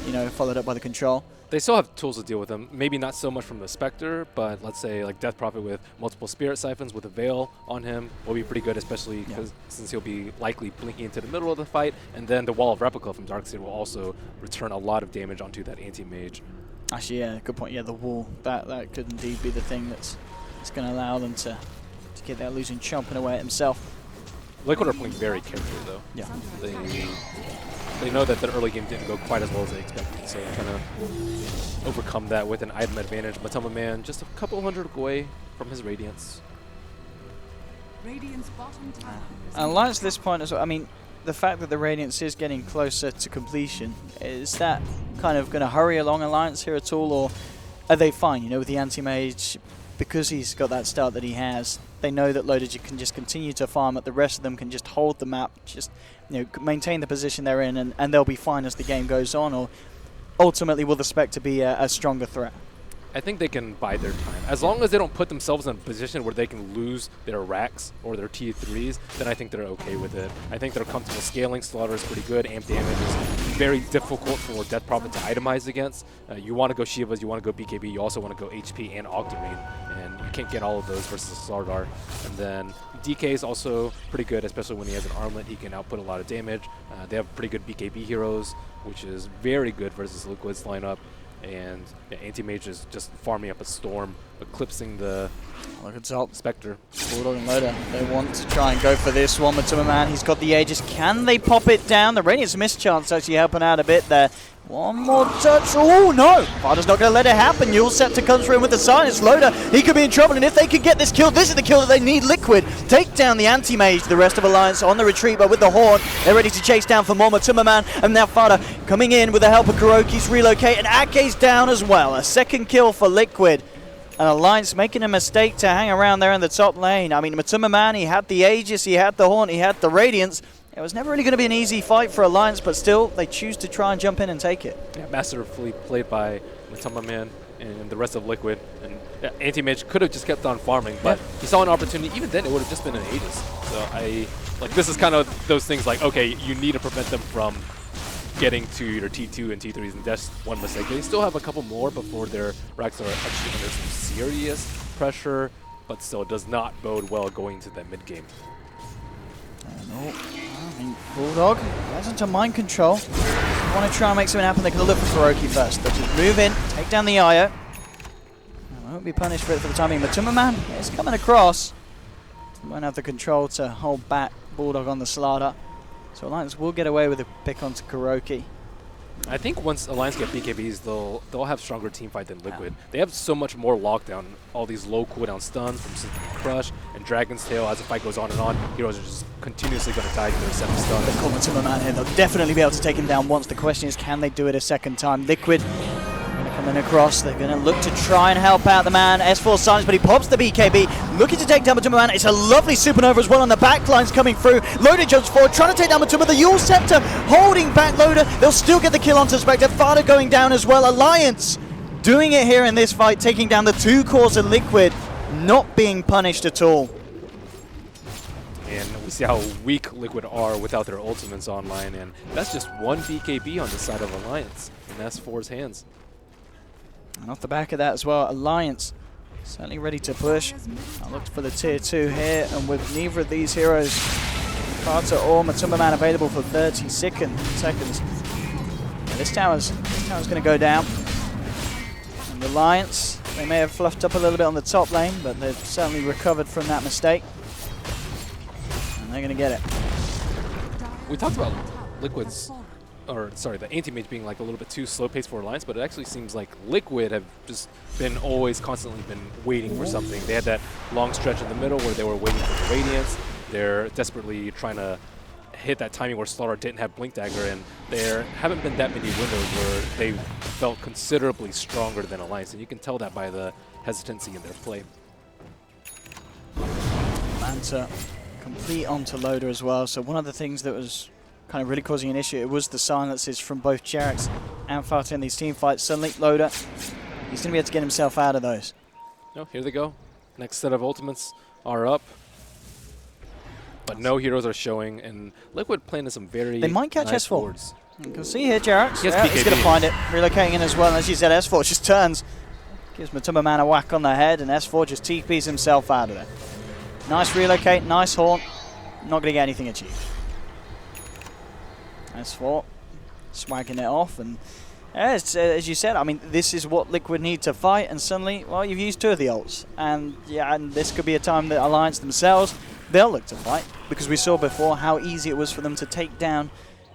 you know, followed up by the Control. They still have tools to deal with them. Maybe not so much from the Spectre, but let's say like Death Prophet with multiple Spirit Siphons with a Veil on him will be pretty good, especially because since he'll be likely blinking into the middle of the fight. And then the Wall of Replica from Darkseid will also return a lot of damage onto that anti-mage. Actually, yeah, good point. Yeah, the wall. That could indeed be the thing that's going to allow them to get that losing chomping away at himself. Liquid are playing very carefully, though. Yeah. They know that the early game didn't go quite as well as they expected, so they're trying to overcome that with an item advantage. Matoma Man just a couple hundred away from his Radiance. Radiant's bottom tower. And Alliance at this point as well, I mean, the fact that the Radiance is getting closer to completion, is that kind of going to hurry along Alliance here at all, or are they fine, you know, with the anti-mage, because he's got that start that he has? They know that Loader can just continue to farm it, the rest of them can just hold the map, just, you know, maintain the position they're in, and they'll be fine as the game goes on, or ultimately will the Spectre be a stronger threat? I think they can bide their time. As long as they don't put themselves in a position where they can lose their racks or their T3s, then I think they're okay with it. I think they're comfortable scaling. Slaughter is pretty good. Amp damage is very difficult for Death Prophet to itemize against. You want to go Shivas, you want to go BKB, you also want to go HP and Octarine, and you can't get all of those versus Slardar. And then DK is also pretty good, especially when he has an armlet. He can output a lot of damage. They have pretty good BKB heroes, which is very good versus Liquid's lineup. And yeah, anti-mage is just farming up a storm, eclipsing the Spectre. Bulldog and Loader, they want to try and go for this one. Matuma Man, he's got the Aegis. Can they pop it down? The Radiance mischance actually helping out a bit there. One more touch. Oh no! Father's not going to let it happen. You'll set to come through with the silence. Loader, he could be in trouble, and if they can get this kill, this is the kill that they need. Liquid take down the anti-mage. The rest of Alliance on the retreat, but with the Horn, they're ready to chase down for more. Matuma Man, and now Father coming in with the help of Kuroki's relocate, and Ake's down as well. A second kill for Liquid. And Alliance making a mistake to hang around there in the top lane. I mean, Matuma Man, he had the Aegis, he had the Horn, he had the Radiance. It was never really going to be an easy fight for Alliance, but still, they choose to try and jump in and take it. Yeah, masterfully played by Matuma Man and the rest of Liquid. And yeah, anti-mage could have just kept on farming, but he saw an opportunity. Even then, it would have just been an Aegis. So this is kind of those things like, okay, you need to prevent them from getting to your T2 and T3s, and that's one mistake. They still have a couple more before their racks are actually under some serious pressure, but still it does not bode well going into that mid game. No, I mean, Bulldog gets into mind control. If you want to try and make something happen, they're going to look for Kuroki first. They'll just move in, take down the Io. They won't be punished for it for the time being. Matuma Man is coming across. Won't have the control to hold back Bulldog on the Slardar. So Alliance will get away with a pick onto Kuroki. I think once Alliance get BKBs, they'll have stronger team fight than Liquid. They have so much more lockdown. All these low cooldown stuns from Symphony Crush and Dragon's Tail. As the fight goes on and on, heroes are just continuously going to die to their 7 stuns. They've called Matuma Man here. They'll definitely be able to take him down once. The question is, can they do it a second time? Liquid Coming across, they're going to look to try and help out the man. S4 silence, but he pops the BKB, looking to take down Matuma. It's a lovely supernova as well on the back lines coming through. Loader jumps forward, trying to take down Matuma. The Yule Scepter holding back Loader. They'll still get the kill onto Spectre. Fada going down as well. Alliance doing it here in this fight, taking down the 2 cores of Liquid, not being punished at all. And we see how weak Liquid are without their ultimates online, and that's just one BKB on the side of Alliance in S4's hands. And off the back of that as well, Alliance certainly ready to push. I looked for the tier 2 here, and with neither of these heroes, Fata or Matuma Man, available for 30 seconds. Yeah, this tower's going to go down. And Alliance, they may have fluffed up a little bit on the top lane, but they've certainly recovered from that mistake. And they're going to get it. We talked about Liquid's, or sorry, the anti-mage being like a little bit too slow-paced for Alliance, but it actually seems like Liquid have just been constantly been waiting for something. They had that long stretch in the middle where they were waiting for the Radiance. They're desperately trying to hit that timing where Slaughter didn't have Blink Dagger, and there haven't been that many windows where they felt considerably stronger than Alliance, and you can tell that by the hesitancy in their play. Manta complete onto Loader as well, so one of the things that was kind of really causing an issue, it was the silences from both Jerax and Fata in these team fights. Suddenly Loader, he's going to be able to get himself out of those. No, here they go. Next set of ultimates are up. But no heroes are showing, and Liquid playing in some very They might catch nice S4. boards. You can see here Jerax, Yes, he's going to find it, relocating in as well. And as you said, S4 just turns, gives Matuma Man a whack on the head, and S4 just TPs himself out of there. Nice relocate, nice haunt, not going to get anything achieved. S4 swagging it off, and as you said, I mean, this is what Liquid need to fight, and suddenly, well, you've used 2 of the ults, and yeah, and this could be a time that Alliance themselves, they'll look to fight, because we saw before how easy it was for them to take down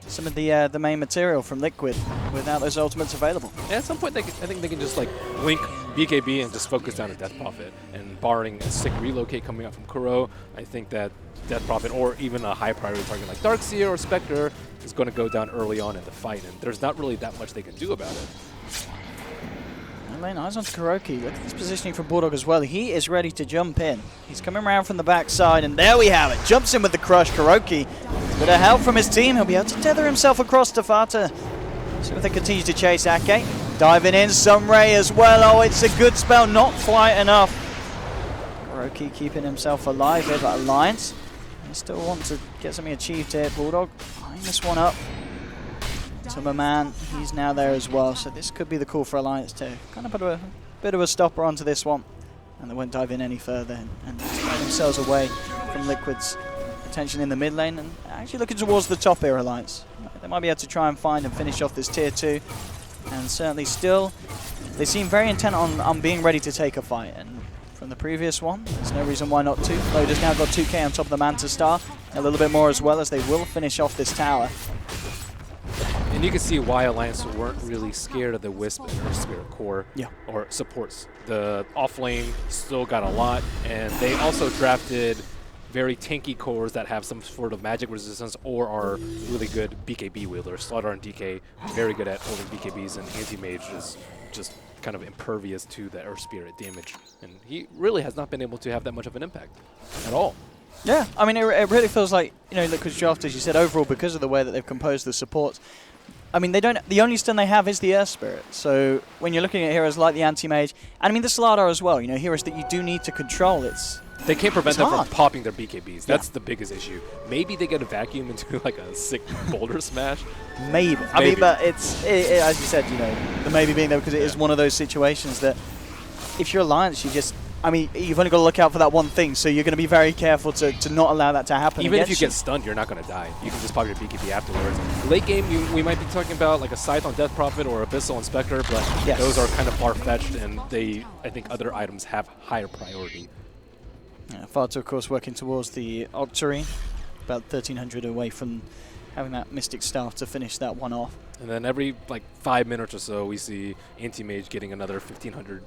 some of the main material from Liquid without those ultimates available. Yeah, at some point, I think they can just like blink BKB and just focus down at Death Prophet, and barring a sick relocate coming out from Kuro, I think that Death Prophet or even a high priority target like Darkseer or Spectre is going to go down early on in the fight, and there's not really that much they can do about it. Lane eyes onto Kuroki. Look at this positioning from Bulldog as well. He is ready to jump in. He's coming around from the backside, and there we have it. Jumps in with the crush. Kuroki, a bit of help from his team. He'll be able to tether himself across to Fata. See if they continue to chase Ake. Diving in, Sunray as well. Oh, it's a good spell, not quite enough. Kuroki keeping himself alive here, but Alliance, they still want to get something achieved here. Bulldog eyeing this one up. Matuma Man, he's now there as well, so this could be the call for Alliance to kind of put a bit of a stopper onto this one, and they won't dive in any further and get themselves away from Liquid's attention in the mid lane, and actually looking towards the top here, Alliance. They might be able to try and find and finish off this tier 2, and certainly still, they seem very intent on being ready to take a fight, and from the previous one, there's no reason why not to. Loader's now got 2k on top of the Manta Star, a little bit more as well, as they will finish off this tower. And you can see why Alliance weren't really scared of the Wisp or Spirit Core, yeah, or supports. The off lane still got a lot, and they also drafted very tanky cores that have some sort of magic resistance or are really good BKB wielders. Slaughter and DK, very good at holding BKBs, and Anti-Mage is just kind of impervious to the Earth Spirit damage. And he really has not been able to have that much of an impact at all. Yeah, I mean, it really feels like, you know, Liquid's draft, as you said, overall, because of the way that they've composed the supports, I mean, the only stun they have is the Earth Spirit. So when you're looking at heroes like the Anti-Mage, and I mean the Slardar as well, you know, heroes that you do need to control, they can't prevent them hard from popping their BKBs. That's the biggest issue. Maybe they get a vacuum into like a sick boulder smash. Maybe. I mean, but it's as you said, you know, the maybe being there because it is one of those situations that if you're Alliance, I mean, you've only got to look out for that one thing, so you're going to be very careful to not allow that to happen. Even if you get stunned, you're not going to die. You can just pop your BKB afterwards. Late game, we might be talking about like a Scythe on Death Prophet or Abyssal on Spectre, but those are kind of far-fetched, and I think other items have higher priority. Yeah, Fata, of course, working towards the Octarine, about 1,300 away from having that Mystic Staff to finish that one off. And then every like 5 minutes or so, we see Anti-Mage getting another 1,500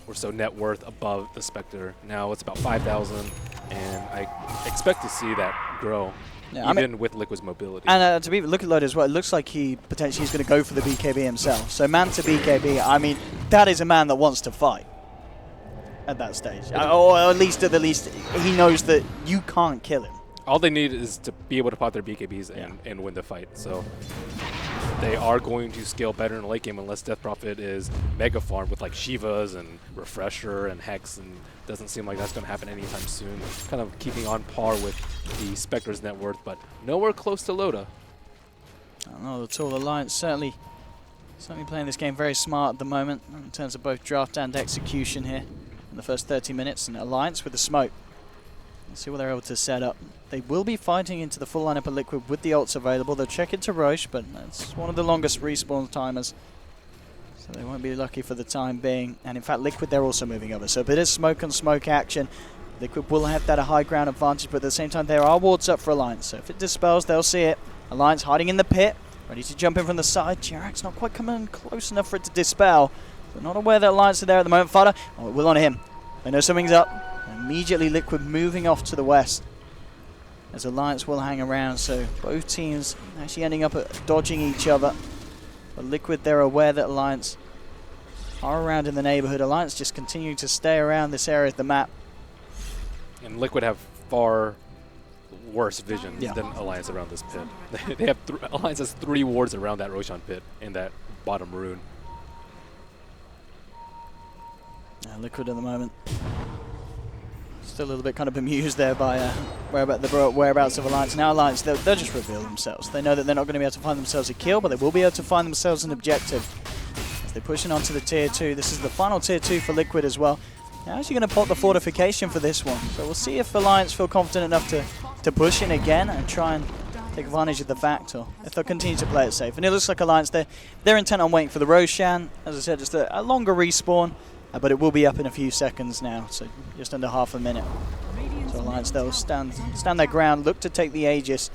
or so net worth above the Spectre. Now it's about 5,000, and I expect to see that grow, Yeah, even with Liquid's mobility. And to be look at Load as well, it looks like he potentially is going to go for the BKB himself. So man to BKB, I mean, that is a man that wants to fight at that stage. Or at least he knows that you can't kill him. All they need is to be able to pop their BKBs and win the fight. So they are going to scale better in the late game unless Death Prophet is mega farmed with like Shivas and Refresher and Hex, and doesn't seem like that's going to happen anytime soon. Kind of keeping on par with the Spectre's net worth, but nowhere close to Loda. I don't know at all. Alliance certainly playing this game very smart at the moment in terms of both draft and execution here in the first 30 minutes. And Alliance with the smoke. Let's see what they're able to set up. They will be fighting into the full lineup of Liquid with the ults available. They'll check into Roche, but that's one of the longest respawn timers. So they won't be lucky for the time being. And in fact, Liquid, they're also moving over. So a bit of smoke on smoke action. Liquid will have that high ground advantage, but at the same time, there are wards up for Alliance. So if it dispels, they'll see it. Alliance hiding in the pit, ready to jump in from the side. Jarak's not quite coming close enough for it to dispel. They're not aware that Alliance are there at the moment. Fada, oh, it will on him. They know something's up. Immediately Liquid moving off to the west, as Alliance will hang around, so both teams actually ending up dodging each other. But Liquid, they're aware that Alliance are around in the neighborhood. Alliance just continuing to stay around this area of the map. And Liquid have far worse vision than Alliance around this pit. They have Alliance has 3 wards around that Roshan pit in that bottom rune. Liquid at the moment still a little bit kind of bemused there by the whereabouts of Alliance. Now Alliance, they'll just reveal themselves. They know that they're not going to be able to find themselves a kill, but they will be able to find themselves an objective. As they're pushing on to the tier 2. This is the final tier 2 for Liquid as well. Now actually going to pop the fortification for this one. So we'll see if Alliance feel confident enough to push in again and try and take advantage of the fact, or if they'll continue to play it safe. And it looks like Alliance, they're intent on waiting for the Roshan. As I said, just a longer respawn. But it will be up in a few seconds now, so just under half a minute. So Alliance, they'll stand their ground, look to take the Aegis,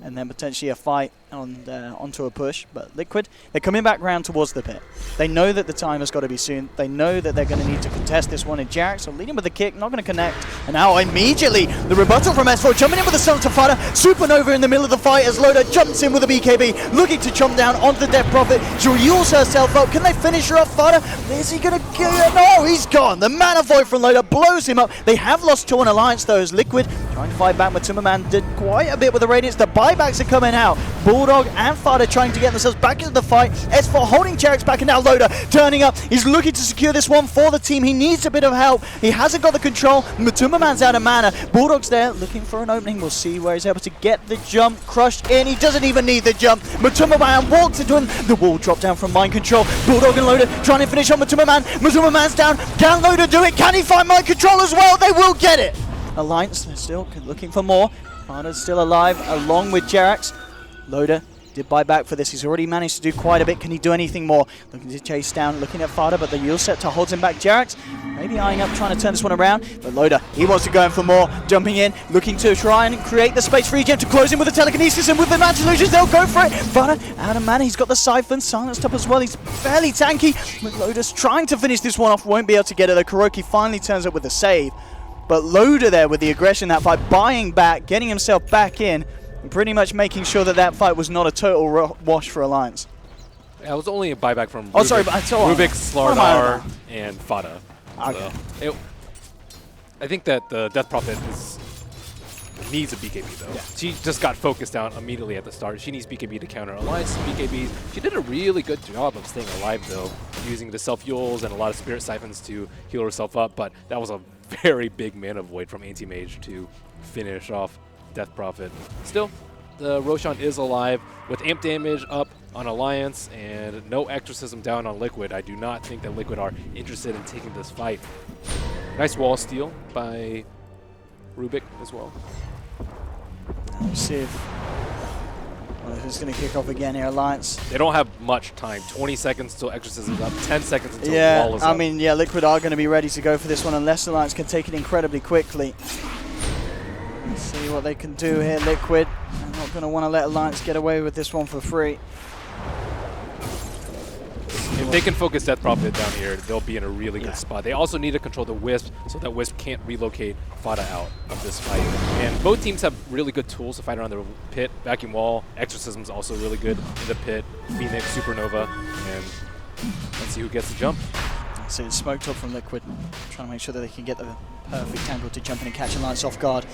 and then potentially a fight onto a push. But Liquid, they're coming back round towards the pit. They know that the time has got to be soon. They know that they're going to need to contest this one in Jarak, so leading with the kick, not going to connect. And now immediately, the rebuttal from S4, jumping in with the Sun to Fada, Supernova in the middle of the fight as Loda jumps in with a BKB, looking to jump down onto the Death Prophet. Jules herself up. Can they finish her off, Fada? Is he going to kill her? No, he's gone. The Mana Void from Loda blows him up. They have lost 2 on Alliance, though, as Liquid trying to fight back. Matumbaman did quite a bit with the Radiance. The buybacks are coming out. Bulldog and Fada trying to get themselves back into the fight. S4 holding Jarek's back, and now Loda turning up. He's looking to secure this one for the team. He needs a bit of help. He hasn't got the control. Matumbaman's out of mana. Bulldog's there looking for an opening. We'll see where he's able to get the jump. Crushed in. He doesn't even need the jump. Matumbaman walks into him. The wall dropped down from mind control. Bulldog and Loda trying to finish on Matumbaman. Matumbaman's down. Can Loda do it? Can he find mind control as well? They will get it. Alliance, they're still looking for more. Fada's still alive along with Jarak's. Loda did buy back for this. He's already managed to do quite a bit. Can he do anything more? Looking to chase down, looking at Fada, but the Yule Scepter holds him back. Jarak's maybe eyeing up, trying to turn this one around. But Loda, he wants to go in for more. Jumping in, looking to try and create the space for Regen to close in with the telekinesis, and with the Magic Illusions, they'll go for it. Fada out of mana. He's got the Siphon, silenced up as well. He's fairly tanky. But Loda's trying to finish this one off. Won't be able to get it, though. Kuroki finally turns up with the save. But Loda there with the aggression that fight, buying back, getting himself back in, and pretty much making sure that that fight was not a total wash for Alliance. Yeah, it was only a buyback from Rubik, sorry, but Rubik, Slardar, and Fada. Okay. So I think that the Death Prophet needs a BKB, though. Yeah. She just got focused down immediately at the start. She needs BKB to counter Alliance's BKBs. She did a really good job of staying alive, though, using the self-heals and a lot of Spirit Siphons to heal herself up, but that was a very big mana void from Anti-Mage to finish off Death Prophet. Still, the Roshan is alive with amp damage up on Alliance and no exorcism down on Liquid. I do not think that Liquid are interested in taking this fight. Nice wall steal by Rubik as well. Let's see if who's going to kick off again here, Alliance. They don't have much time. 20 seconds till exorcism's up, 10 seconds until the wall is up. I mean, yeah, Liquid are going to be ready to go for this one unless Alliance can take it incredibly quickly. Let's see what they can do here, Liquid. I'm not going to want to let Alliance get away with this one for free. See If they can focus Death Prophet down here, they'll be in a really good spot. They also need to control the Wisp so that Wisp can't relocate Fada out of this fight. And both teams have really good tools to fight around the pit. Vacuum Wall, Exorcism's also really good in the pit. Phoenix, Supernova, and let's see who gets the jump. So it's Smoke Top from Liquid, trying to make sure that they can get the perfect angle to jump in and catch Alliance off guard.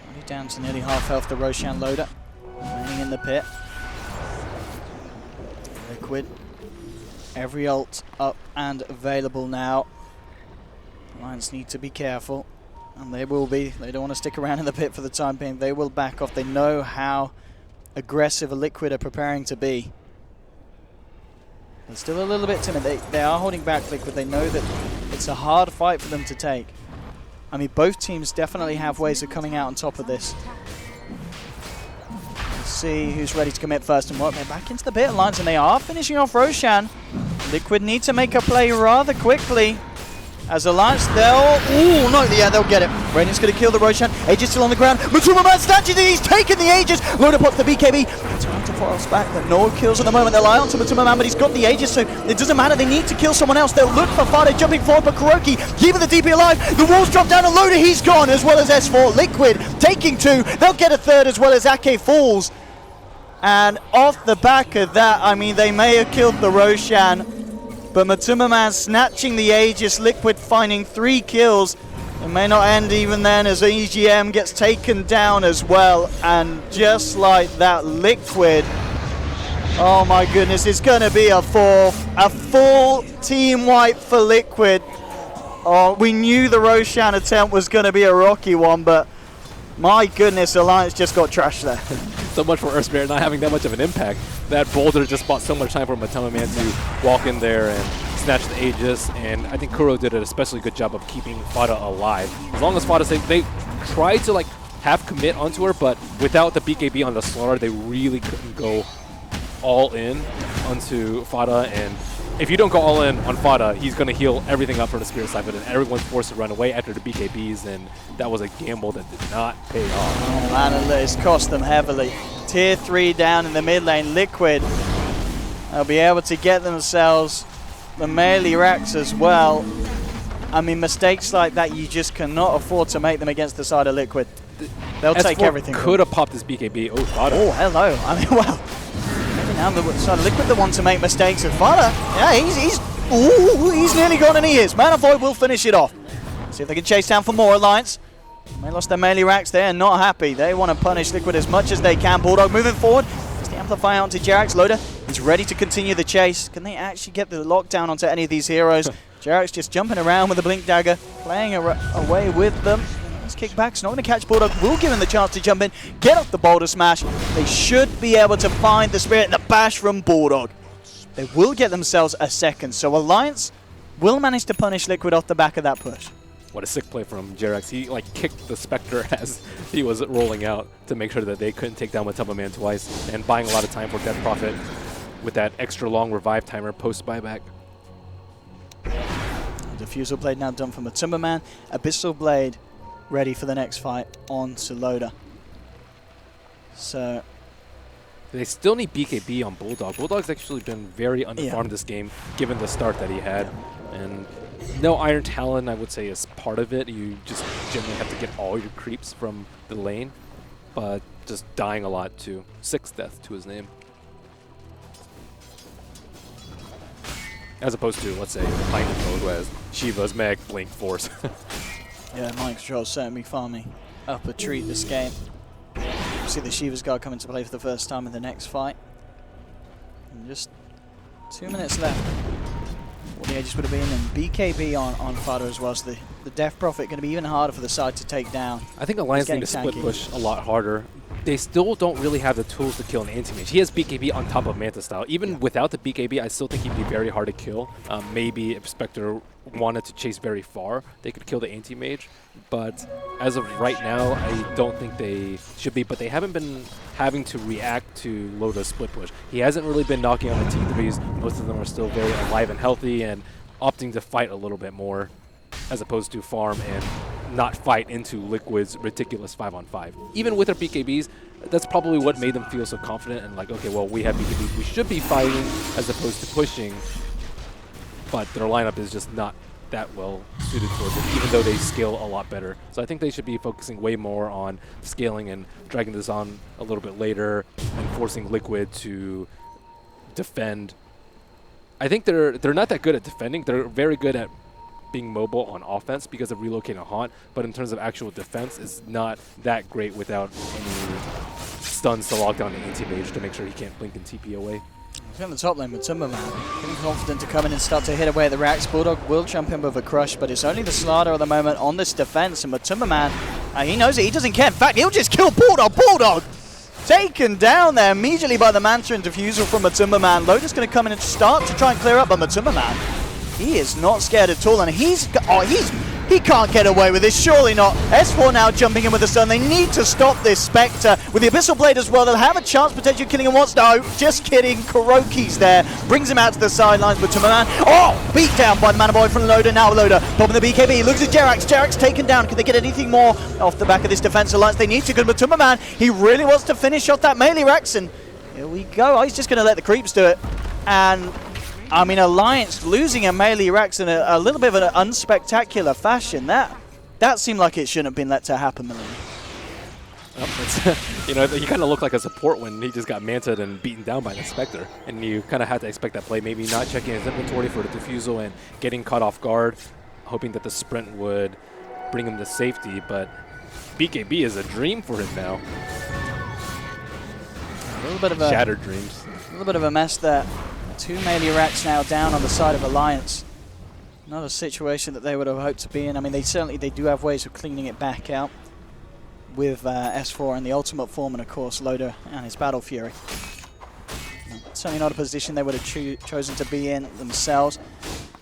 Only down to nearly half health, the Roshan loader, remaining in the pit. Liquid, every ult up and available now. Alliance need to be careful, and they will be. They don't want to stick around in the pit for the time being. They will back off. They know how aggressive a Liquid are preparing to be. They're still a little bit timid. They are holding back Liquid. They know that it's a hard fight for them to take. I mean, both teams definitely have ways of coming out on top of this. Let's see who's ready to commit first and what. They're back into the pit Alliance, and they are finishing off Roshan. Liquid need to make a play rather quickly. As Alliance, ooh, no, yeah, they'll get it. Radiant's going to kill the Roshan. Aegis still on the ground. Matuma Man snatches it, he's taken the Aegis. Loader pops the BKB. Time to force back, but no kills at the moment. They'll lie onto Matuma Man, but he's got the Aegis, so it doesn't matter. They need to kill someone else. They'll look for Fada jumping forward, but Kuroki keeping the DP alive. The walls drop down, and Loader, he's gone, as well as S4. Liquid taking 2. They'll get a 3rd, as well as Ake falls. And off the back of that, I mean, they may have killed the Roshan, but Matuma Man snatching the Aegis, Liquid finding 3 kills. It may not end even then, as EGM gets taken down as well. And just like that, Liquid, oh my goodness, it's going to be a 4th. A full team wipe for Liquid. Oh, we knew the Roshan attempt was going to be a rocky one, but my goodness, Alliance just got trashed there. So much for Earthspirit not having that much of an impact. That boulder just bought so much time for Matuma Man to walk in there and snatch the Aegis, and I think Kuro did an especially good job of keeping Fada alive. As long as Fada safe, they tried to like half commit onto her, but without the BKB on the Slaughter, they really couldn't go all in onto Fada, and if you don't go all in on Fada, he's going to heal everything up for the Spirit side, but then everyone's forced to run away after the BKBs, and that was a gamble that did not pay off. Oh man, it's cost them heavily. Tier 3 down in the mid lane. Liquid, they'll be able to get themselves the melee racks as well. I mean, mistakes like that, you just cannot afford to make them against the side of Liquid. They'll take everything. Could have popped his BKB. Oh, Fada. Oh, hello. I mean, well, maybe now the side of Liquid the one to make mistakes with Fada. Yeah, he's nearly gone, and he is. Man of Void will finish it off. See if they can chase down for more Alliance. They lost their melee racks there, not happy. They want to punish Liquid as much as they can. Bulldog moving forward. It's the Amplify onto Jerax. Loader is ready to continue the chase. Can they actually get the lockdown onto any of these heroes? Jerax just jumping around with the Blink Dagger, playing away with them. Let's kick back. It's not going to catch Bulldog. Will give him the chance to jump in, get off the Boulder Smash. They should be able to find the Spirit and the bash from Bulldog. They will get themselves a 2nd. So Alliance will manage to punish Liquid off the back of that push. What a sick play from Jerax. He like kicked the Spectre as he was rolling out to make sure that they couldn't take down Matuma Man twice, and buying a lot of time for Death Prophet with that extra long revive timer post buyback. Diffusal Blade now done for Matuma Man. Abyssal Blade ready for the next fight on to Loader. So they still need BKB on Bulldog. Bulldog's actually been very underfarmed this game, given the start that he had. And no Iron Talon, I would say, is part of it. You just generally have to get all your creeps from the lane, but just dying a lot too. 6th death to his name. As opposed to, let's say, Mind Control, who has Shiva's Meg, Blink, Force. Yeah, Mind Control certainly farming up a treat this game. See the Shiva's Guard come into play for the first time in the next fight. And just 2 minutes left. What the Aegis would have been, and BKB on Fada as well, so the Death Prophet going to be even harder for the side to take down. I think Alliance need to split push a lot harder. They still don't really have the tools to kill an anti-mage. He has BKB on top of Manta Style. Even without the BKB, I still think he'd be very hard to kill. Maybe if Spectre wanted to chase very far, they could kill the anti-mage. But as of right now, I don't think they should be. But they haven't been having to react to Loda's split push. He hasn't really been knocking on the T3s. Most of them are still very alive and healthy and opting to fight a little bit more as opposed to farm and not fight into Liquid's ridiculous 5-on-5. Even with their BKBs, that's probably what made them feel so confident and like, okay, well, we have BKBs, we should be fighting as opposed to pushing, but their lineup is just not that well suited towards it, even though they scale a lot better. So I think they should be focusing way more on scaling and dragging this on a little bit later and forcing Liquid to defend. I think they're not that good at defending. They're very good at being mobile on offense because of relocating a haunt, but in terms of actual defense, it's not that great without any stuns to lock down the anti-mage to make sure he can't blink and TP away. He's on the top lane with Timberman. Getting confident to come in and start to hit away at the racks. Bulldog will jump in with a crush, but it's only the Slardar at the moment on this defense. And Timberman, he knows it. He doesn't care. In fact, he'll just kill Bulldog. Bulldog taken down there immediately by the Manta and Diffusal from Timberman. Loda's going to come in and start to try and clear up, but Timberman, he is not scared at all. And he can't get away with this, surely not. S4 now jumping in with the stun. They need to stop this Spectre. With the Abyssal Blade as well, they'll have a chance potentially killing him once. No, just kidding. Kuroki's there. Brings him out to the sidelines with Timberman. Oh, beat down by the Mana Boy from Loda. Now Loda popping the BKB. Looks at Jerax. Jerax taken down. Can they get anything more off the back of this defense alliance? They need to. Good with Timberman. He really wants to finish off that melee Rex. And here we go. Oh, he's just going to let the creeps do it. And I mean, Alliance losing a melee Rex in a little bit of an unspectacular fashion. That seemed like it shouldn't have been let to happen, Malone. You know, he kind of looked like a support when he just got manted and beaten down by the Spectre. And you kind of had to expect that play, maybe not checking his inventory for the Diffusal and getting caught off guard, hoping that the sprint would bring him to safety. But BKB is a dream for him now. A little bit of a shattered dreams. A little bit of a mess there. Two melee racks now down on the side of Alliance. Not a situation that they would have hoped to be in. I mean, they do have ways of cleaning it back out with S4 in the ultimate form, and of course Loda and his Battle Fury. Certainly not a position they would have chosen to be in themselves.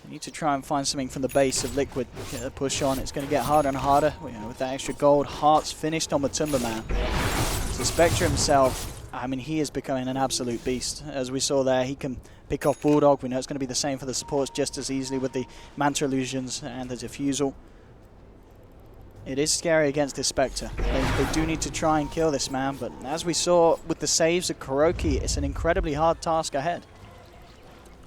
They need to try and find something from the base of Liquid. Get a push on. It's going to get harder and harder. With that extra gold, Hearts finished on the Timberman. So Spectre himself, I mean, he is becoming an absolute beast. As we saw there, he can pick off Bulldog. We know it's going to be the same for the supports just as easily with the Manta Illusions and the Diffusal. It is scary against this Spectre. They do need to try and kill this man, but as we saw with the saves of Kuroki, it's an incredibly hard task ahead.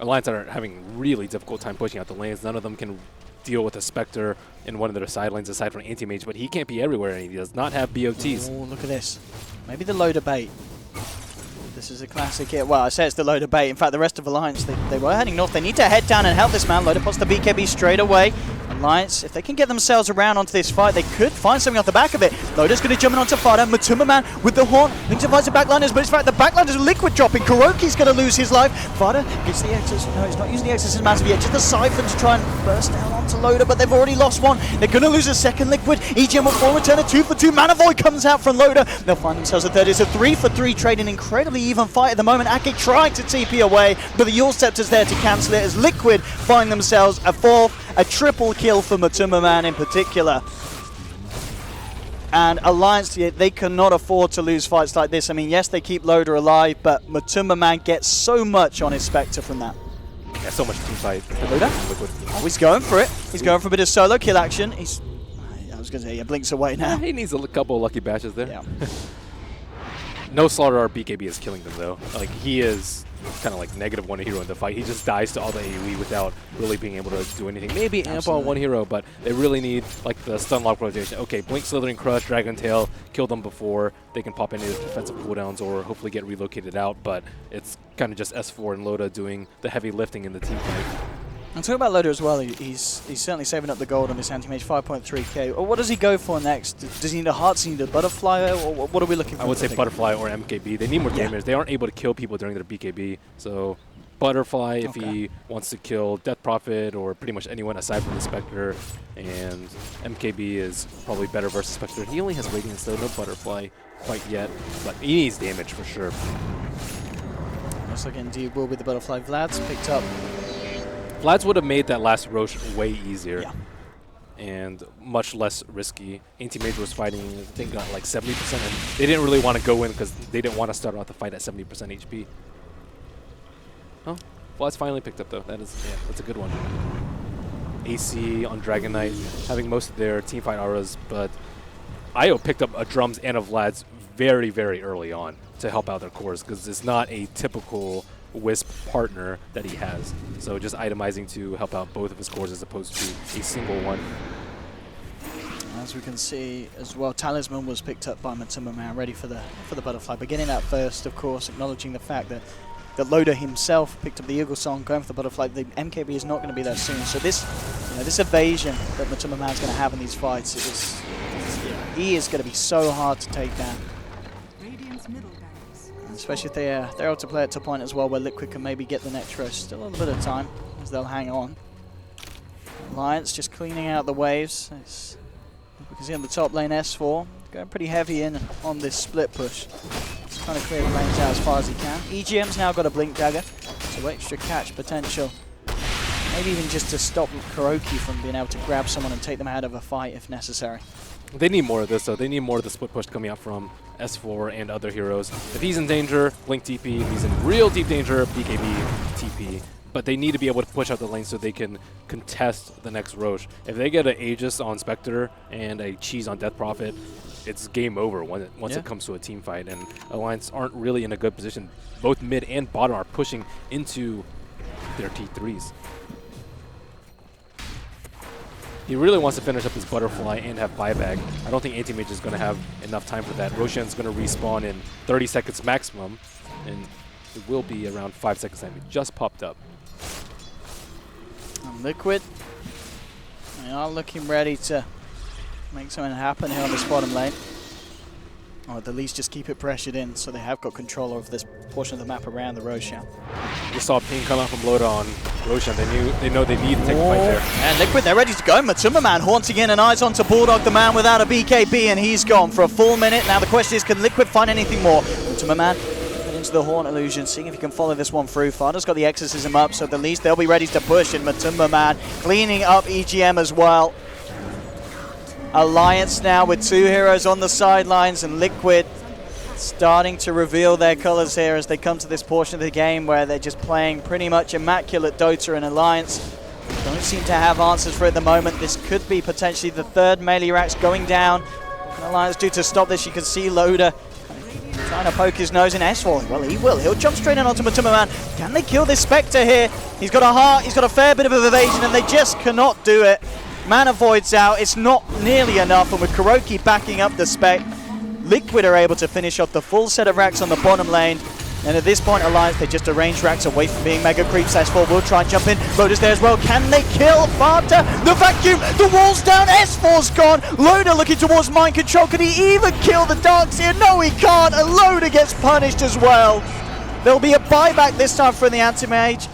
Alliance are having really difficult time pushing out the lanes. None of them can deal with a Spectre in one of their side lanes aside from Anti-Mage, but he can't be everywhere and he does not have BOTs. Oh, look at this. Maybe the Loda bait. This is a classic here. Well, I say it's the Loda bait. In fact, the rest of Alliance, they were heading north. They need to head down and help this man. Loda puts the BKB straight away. Alliance, if they can get themselves around onto this fight, they could find something off the back of it. Loda's going to jump in onto Fada. Matumbaman with the horn. Links advice the backliners, but in fact, the backliners are Liquid dropping. Kuroki's going to lose his life. Fada gets the Exorcist. No, he's not using the Exorcist massive yet. Just the Siphon to try and burst down onto Loda, but they've already lost one. They're going to lose a second Liquid. EGM will form return a 2-for-2. Mana Void comes out from Loda. They'll find themselves a third. It's a 3-for-3 trade, an incredibly even fight at the moment. Ake trying to TP away, but the Yule Scepter's there to cancel it as Liquid find themselves a fourth, a triple kill for Matumbaman in particular. And Alliance, they cannot afford to lose fights like this. I mean, yes, they keep Loda alive, but Matumbaman gets so much on his Spectre from that. Yeah, so much team fight. Loda? Oh, he's going for it. He's going for a bit of solo kill action. I was going to say, he blinks away now. Yeah, he needs a couple of lucky bashes there. Yeah. No Slaughter or BKB is killing them, though. Like, he is kind of like -1 hero in the fight. He just dies to all the AoE without really being able to do anything. Maybe amp on one hero, but they really need like the stun lock rotation. Okay, Blink, Slithering Crush, Dragon Tail, kill them before they can pop any of the defensive cooldowns or hopefully get relocated out, but it's kind of just S4 and Loda doing the heavy lifting in the team fight. And talking about Loda as well, he's certainly saving up the gold on this anti-mage, 5.3k. What does he go for next? Does he need a heart? Does he need a butterfly? Or what are we looking for? I would say butterfly or MKB. They need more damage. They aren't able to kill people during their BKB. So butterfly if he wants to kill Death Prophet or pretty much anyone aside from the Spectre. And MKB is probably better versus Spectre. He only has Radiance though, no butterfly quite yet. But he needs damage for sure. Looks like indeed will be the butterfly. Vlad's picked up. Vlad's would have made that last Roche way easier and much less risky. Anti-Mage was fighting, I think, got like 70%, and they didn't really want to go in because they didn't want to start out the fight at 70% HP. Oh, Vlad's finally picked up, though. That's a good one. AC on Dragon Knight, having most of their teamfight auras, but IO picked up a drums and a Vlad's very, very early on to help out their cores, because it's not a typical Wisp partner that he has. So just itemizing to help out both of his cores as opposed to a single one. As we can see as well, Talisman was picked up by Matumba Man, ready for the butterfly. But getting that first, of course, acknowledging the fact that Loader himself picked up the Eagle Song, going for the butterfly. The MKB is not going to be there soon. So this, this evasion that Matumba Man's going to have in these fights he is going to be so hard to take down. Especially if they're able to play it to a point as well where Liquid can maybe get the Nitro. Still a little bit of time as they'll hang on. Alliance just cleaning out the waves. We can see on the top lane S4 going pretty heavy in on this split push. Just trying to clear the lanes out as far as he can. EGM's now got a Blink Dagger, so extra catch potential. Maybe even just to stop Kuroki from being able to grab someone and take them out of a fight if necessary. They need more of this, though. They need more of the split push coming out from S4 and other heroes. If he's in danger, Blink TP. If he's in real deep danger, BKB TP. But they need to be able to push out the lane so they can contest the next Roche. If they get an Aegis on Spectre and a Cheese on Death Prophet, it's game over once it comes to a team fight. And Alliance aren't really in a good position. Both mid and bottom are pushing into their T3s. He really wants to finish up his butterfly and have buyback. I don't think Anti-Mage is going to have enough time for that. Roshan's going to respawn in 30 seconds maximum, and it will be around 5 seconds time. It just popped up. And Liquid, they are looking ready to make something happen here on this bottom lane. Or at the least just keep it pressured in so they have got control over this portion of the map around the Roshan. We saw ping come out from Loda on Roshan. They know they need to take a fight there. And Liquid, they're ready to go. Matumba Man haunting in and eyes onto Bulldog, the man without a BKB, and he's gone for a full minute. Now the question is, can Liquid find anything more? Matumba Man into the Horn Illusion, seeing if he can follow this one through. Farda's got the Exorcism up, so at the least they'll be ready to push, and Matumba Man cleaning up EGM as well. Alliance now with two heroes on the sidelines, and Liquid starting to reveal their colors here as they come to this portion of the game where they're just playing pretty much immaculate Dota, and Alliance don't seem to have answers for it at the moment. This could be potentially the third melee racks going down. What can Alliance do to stop this? You can see Loda trying to poke his nose in S4. Well, he will. He'll jump straight in onto Matumba Man. Can they kill this Spectre here? He's got a heart, he's got a fair bit of evasion, and they just cannot do it. Mana Void's out, it's not nearly enough, and with Kuroki backing up the Spec, Liquid are able to finish off the full set of racks on the bottom lane. And at this point, Alliance, they just arrange racks away from being mega creeps. S4 will try and jump in. Loda's there as well. Can they kill Farta? The vacuum, the wall's down, S4's gone. Loda looking towards mind control. Can he even kill the Darkseer? No, he can't, and Loda gets punished as well. There'll be a buyback this time from the Anti-Mage,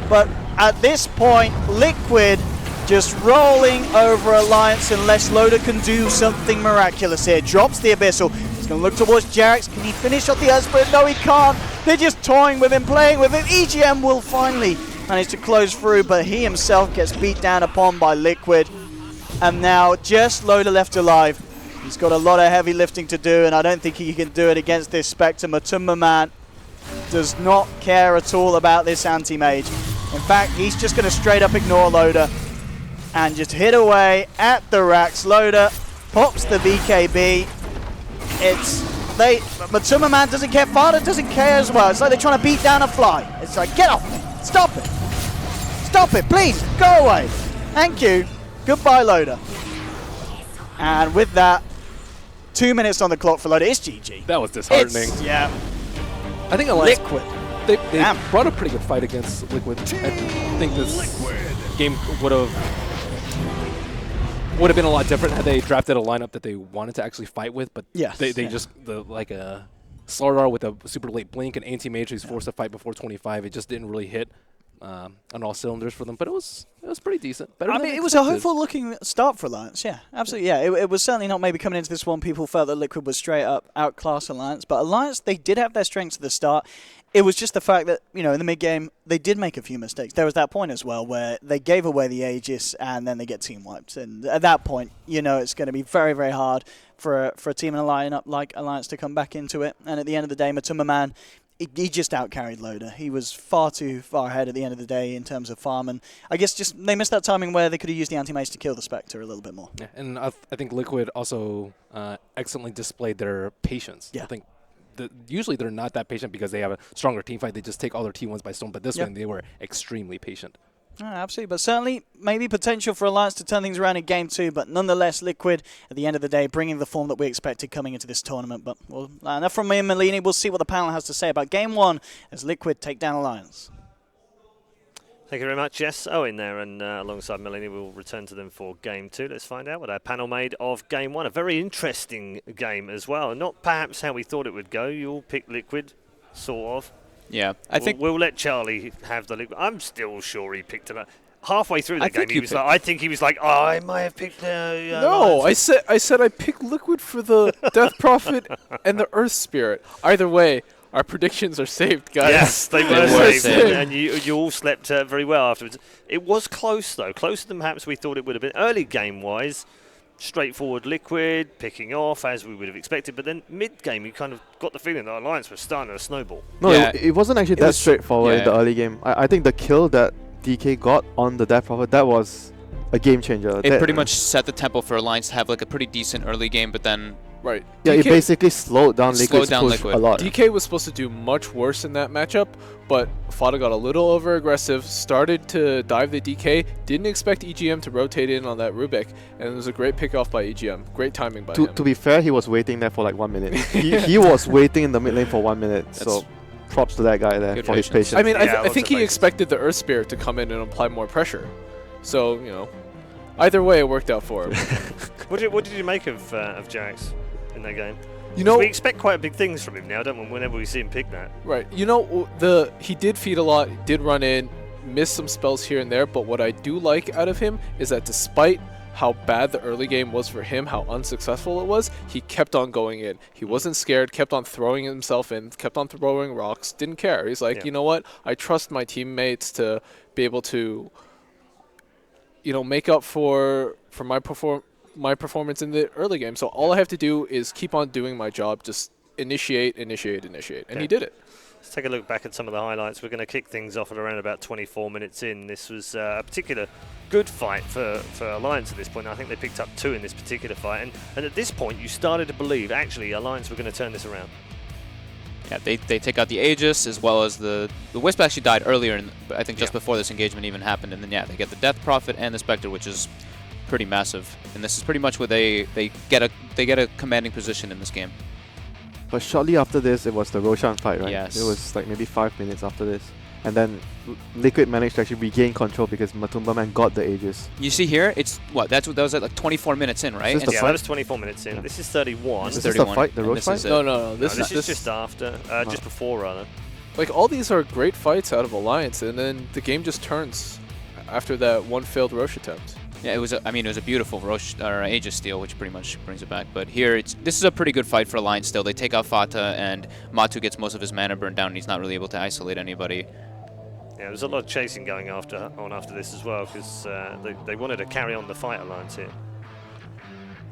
but at this point, Liquid just rolling over Alliance unless Loda can do something miraculous here. Drops the Abyssal. He's going to look towards Jarex. Can he finish off the Esprit? No, he can't. They're just toying with him, playing with him. EGM will finally manage to close through, but he himself gets beat down upon by Liquid. And now just Loda left alive. He's got a lot of heavy lifting to do, and I don't think he can do it against this Spectre. Matumba Man does not care at all about this Anti-Mage. In fact, he's just going to straight up ignore Loda and just hit away at the racks. Loda pops the BKB. Matumba Man doesn't care, Farda doesn't care as well. It's like they're trying to beat down a fly. It's like, get off me, stop it. Stop it, please, go away. Thank you, goodbye Loda. And with that, 2 minutes on the clock for Loda. It's GG. That was disheartening. Yeah. I think Alliance, Liquid. They brought a pretty good fight against Liquid. I think this game would have been a lot different had they drafted a lineup that they wanted to actually fight with, but they just like a Slardar with a super late blink and Anti-Mage who's forced to fight before 25. It just didn't really hit on all cylinders for them, but it was pretty decent. I mean, it was a hopeful-looking start for Alliance. Yeah, absolutely. Yeah, it was certainly not maybe coming into this one. People felt that Liquid was straight up outclass Alliance, but Alliance, they did have their strengths at the start. It was just the fact that, in the mid-game, they did make a few mistakes. There was that point as well where they gave away the Aegis and then they get team wiped. And at that point, it's going to be very, very hard for a team in a lineup like Alliance to come back into it. And at the end of the day, Matumba Man he just out-carried Loader. He was far too far ahead at the end of the day in terms of farm, and I guess just they missed that timing where they could have used the anti-mage to kill the Spectre a little bit more. Yeah, and I think Liquid also excellently displayed their patience. Yeah. I think usually they're not that patient because they have a stronger team fight. They just take all their T1s by storm, but this one they were extremely patient. Absolutely, but certainly maybe potential for Alliance to turn things around in Game 2, but nonetheless, Liquid, at the end of the day, bringing the form that we expected coming into this tournament. But enough from me and Malini. We'll see what the panel has to say about Game 1 as Liquid take down Alliance. Thank you very much, Jess. Owen there, and alongside Melanie, we'll return to them for Game 2. Let's find out what our panel made of Game 1. A very interesting game as well. Not perhaps how we thought it would go. You all picked Liquid, sort of. Yeah, I think we'll let Charlie have the Liquid. I'm still sure he picked it up. Halfway through the I game, think he was like, I think he was like, oh, I might have picked No, I said I picked Liquid for the Death Prophet and the Earth Spirit. Either way, our predictions are saved, guys. Yes, they were saved, and you all slept very well afterwards. It was close, though, closer than perhaps we thought it would have been. Early game-wise, straightforward Liquid, picking off as we would have expected, but then mid-game you kind of got the feeling that Alliance was starting to snowball. No, Yeah. it wasn't actually that straightforward in the early game. I think the kill that DK got on the Death Prophet, that was a game changer. it pretty much set the tempo for Alliance to have like a pretty decent early game, but then Right. Yeah, DK it basically slowed down Liquid's push Liquid. a lot. DK was supposed to do much worse in that matchup, but Fada got a little over-aggressive, started to dive the DK, didn't expect EGM to rotate in on that Rubik, and it was a great pick-off by EGM. Great timing by him. To be fair, he was waiting there for like 1 minute. he was waiting in the mid lane for 1 minute, so props to that guy there for his patience. I mean, Yeah, I think he expected the Earth Spirit to come in and apply more pressure. So, you know, either way, it worked out for him. What did you make of Jax in that game? You know, we expect quite big things from him now, don't we, whenever we see him pick that. right. You know, he did feed a lot, did run in, missed some spells here and there, but what I do like out of him is that despite how bad the early game was for him, how unsuccessful it was, he kept on going in. He wasn't scared, kept on throwing himself in, kept on throwing rocks, didn't care. He's like, you know what? I trust my teammates to be able to, you know, make up for my performance in the early game. So all I have to do is keep on doing my job, just initiate, and he did it. Let's take a look back at some of the highlights. We're going to kick things off at around about 24 minutes in. This was a particular good fight for Alliance at this point. I think they picked up 2 in this particular fight. And at this point, you started to believe, actually, Alliance were going to turn this around. yeah, they take out the Aegis as well as the Wisp actually died earlier, I think just before this engagement even happened. And then they get the Death Prophet and the Spectre, which is pretty massive. And this is pretty much where they get a commanding position in this game. But shortly after this, it was the Roshan fight, right? Yes. It was like maybe 5 minutes after this. And then Liquid managed to actually regain control because Matumba Man got the Aegis. You see here, it's what that was at like 24 minutes in, right? Is this the Yeah, fight? that was 24 minutes in. Yeah. This is 31. Is this the fight, the and Roche this fight? is it. No. This This is is just after, just before, rather. like all these are great fights out of Alliance, and then the game just turns after that one failed Roche attempt. Yeah, it was a beautiful Roche or Aegis steal, which pretty much brings it back. But here, this is a pretty good fight for Alliance still. They take out Fata, and Matu gets most of his mana burned down, and he's not really able to isolate anybody. Yeah, there's a lot of chasing going after this as well, because they wanted to carry on the fight, Alliance here.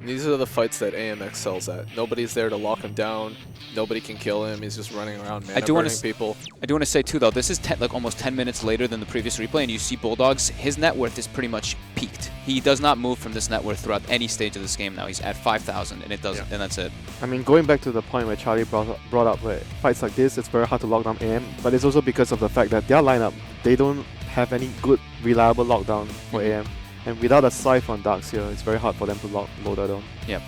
And these are the fights that AM excels at. Nobody's there to lock him down. Nobody can kill him. He's just running around mana burning people. I do want to say too, though, this is like almost 10 minutes later than the previous replay, and you see Bulldog's, his net worth is pretty much peaked. He does not move from this net worth throughout any stage of this game now. He's at 5,000, and and that's it. I mean, going back to the point where Charlie brought up, where fights like this, it's very hard to lock down AM, but it's also because of the fact that their lineup, they don't have any good, reliable lockdown for AM. And without a Scythe on Darkseer, it's very hard for them to lock Loader down. Yep.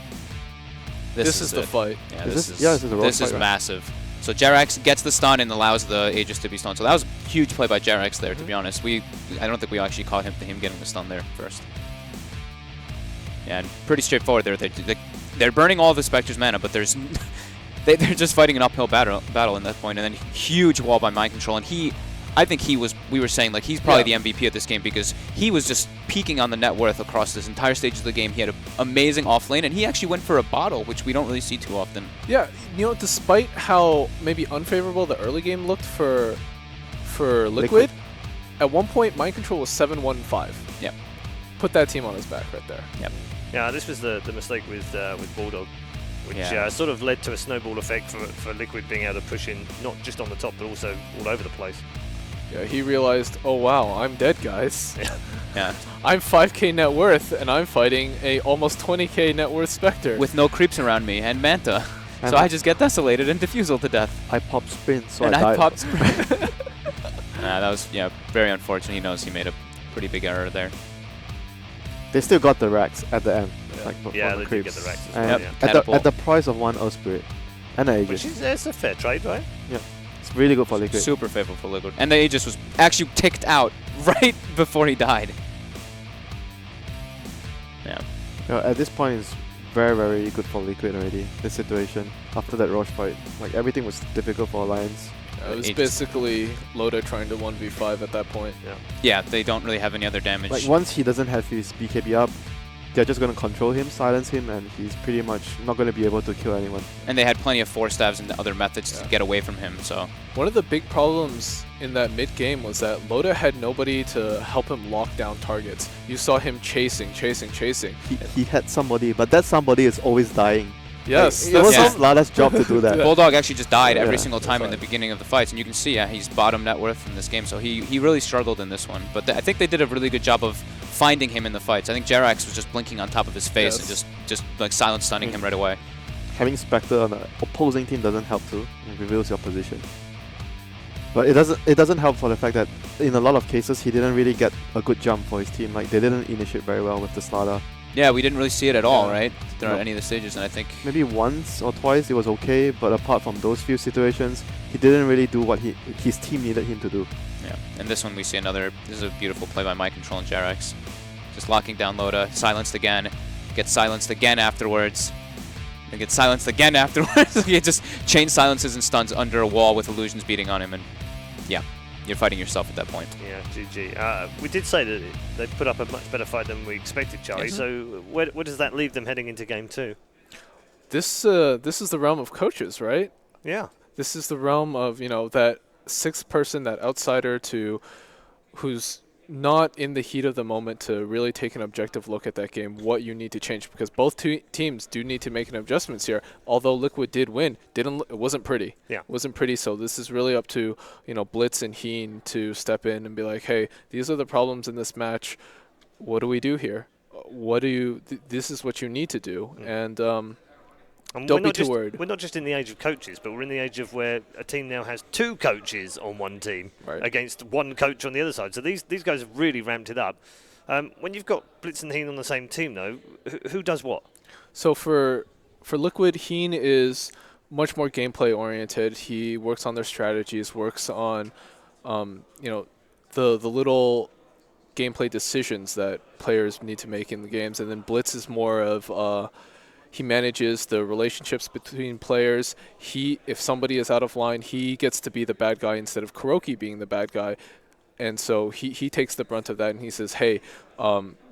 This is the fight. Yeah, this is a Roche fight, right? massive. So Jerax gets the stun and allows the Aegis to be stunned. So that was a huge play by Jerax there, to be honest. I don't think we actually caught him getting the stun there first. Yeah, and pretty straightforward there. They're burning all of the Spectre's mana, but there's they're just fighting an uphill battle in that point. And then huge wall by Mind Control, and I think we were saying, like, he's probably the MVP of this game because he was just peaking on the net worth across this entire stage of the game. He had an amazing off lane, and he actually went for a bottle, which we don't really see too often. Yeah, you know, despite how maybe unfavorable the early game looked for Liquid, at one point Mind Control was 7-1-5. Yep. Put that team on his back right there. Yep. Yeah, this was the mistake with Bulldog. which Yeah. sort of led to a snowball effect for Liquid being able to push in, not just on the top, but also all over the place. Yeah, he realized, oh wow, I'm dead, guys. Yeah. I'm 5k net worth, and I'm fighting a almost 20k net worth Spectre. With no creeps around me and Manta. And So I just get desolated and diffusal to death. I popped sprint, so and I died. popped sprint. That was, yeah, very unfortunate. He knows he made a pretty big error there. They still got the racks at the end. Like, Yeah, from they the did get creeps. the racks as And well, yeah. at Catapult. the price of 1 Earth Spirit. And an Which Aegis. is it's a fair trade, right? It's really good for Liquid. Super favorable for Liquid. And the Aegis was actually ticked out right before he died. Yeah. Yeah, at this point, it's very, very good for Liquid already, this situation. After that Roche fight, like everything was difficult for Alliance. It was Aegis. basically Loda trying to 1v5 at that point. Yeah, they don't really have any other damage. Like once he doesn't have his BKB up, they're just going to control him, silence him, and he's pretty much not going to be able to kill anyone. And they had plenty of force stabs and other methods to get away from him, so... One of the big problems in that mid game was that Loda had nobody to help him lock down targets. You saw him chasing. He had somebody, but that somebody is always dying. Yes, Like, it was that's- Lada's job to do that. Bulldog actually just died every Yeah, single that's time in right. the beginning of the fights, and you can see, yeah, he's bottom net worth in this game, so he really struggled in this one. But I think they did a really good job of finding him in the fights. I think Jerax was just blinking on top of his face and just like silent stunning him right away. Having Spectre on the opposing team doesn't help too. It reveals your position. But it doesn't help for the fact that in a lot of cases he didn't really get a good jump for his team. Like they didn't initiate very well with the Slada. Yeah, we didn't really see it at all, Yeah. right? Throughout No. any of the stages, and I think... Maybe once or twice it was okay, but apart from those few situations, he didn't really do what his team needed him to do. Yeah, and this one we see another... This is a beautiful play by Mind Control and Jerax. Just locking down Loda, silenced again, gets silenced again afterwards, and gets silenced again afterwards. He just chain silences and stuns under a wall with illusions beating on him, and yeah, you're fighting yourself at that point. Yeah, GG. We did say that they put up a much better fight than we expected, Charlie. Yes. So where does that leave them heading into game 2? This is the realm of coaches, right? Yeah. This is the realm of, you know, that sixth person, that outsider who's not in the heat of the moment to really take an objective look at that game, what you need to change, because both teams do need to make an adjustments here. Although Liquid did win, it wasn't pretty. Yeah. It wasn't pretty, so this is really up to, you know, Blitz and Heen to step in and be like, hey, these are the problems in this match. What do we do here? This is what you need to do. And don't be too worried. We're not just in the age of coaches, but we're in the age of where a team now has 2 coaches on one team against 1 coach on the other side. So these guys have really ramped it up. When you've got Blitz and Heen on the same team, though, who does what? So for Liquid, Heen is much more gameplay oriented. He works on their strategies, works on you know, the little gameplay decisions that players need to make in the games, and then Blitz is more of he manages the relationships between players. If somebody is out of line, he gets to be the bad guy instead of Kuroki being the bad guy. And so he takes the brunt of that, and he says, hey,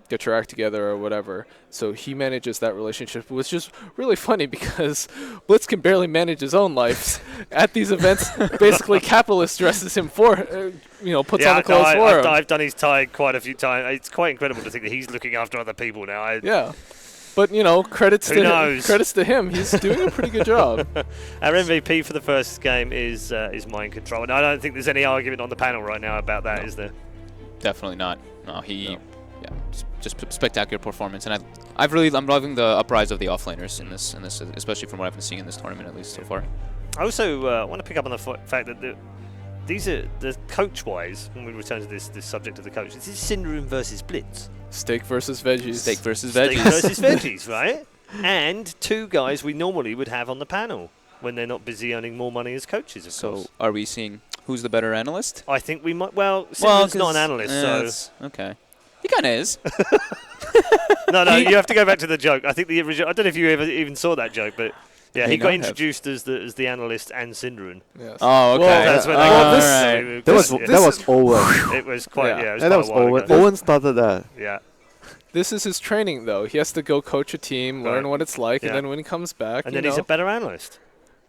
get your act together or whatever. So he manages that relationship, which is really funny because Blitz can barely manage his own life. At these events, basically Capitalist dresses him for, puts on the clothes for him. I've done his tie quite a few times. It's quite incredible to think that he's looking after other people now. Yeah. But, you know, credits to him. He's doing a pretty good job. Our MVP for the first game is Mind Control. And I don't think there's any argument on the panel right now about that, is there? Definitely not. No, yeah, just spectacular performance. And I'm loving the uprise of the offlaners in this, especially from what I've been seeing in this tournament, at least so far. I also want to pick up on the fact that these are the coach-wise. When we return to this subject of the coach, this is Syndrome versus Blitz. Steak versus veggies. Steak versus veggies. Steak versus veggies, right? And 2 guys we normally would have on the panel when they're not busy earning more money as coaches, of course. So are we seeing who's the better analyst? I think we might. Well, Syndrome's not an analyst, so okay. He kind of is. no, you have to go back to the joke. I think the original. I don't know if you ever even saw that joke, but yeah, he got introduced as the analyst and Syndrome. Yes. Oh, okay. Well, that's when they got That was Owen. It was quite. Yeah, That was Owen. Owen started that. Yeah. This is his training, though. He has to go coach a team, learn what it's like, and then when he comes back, and then he's a better analyst.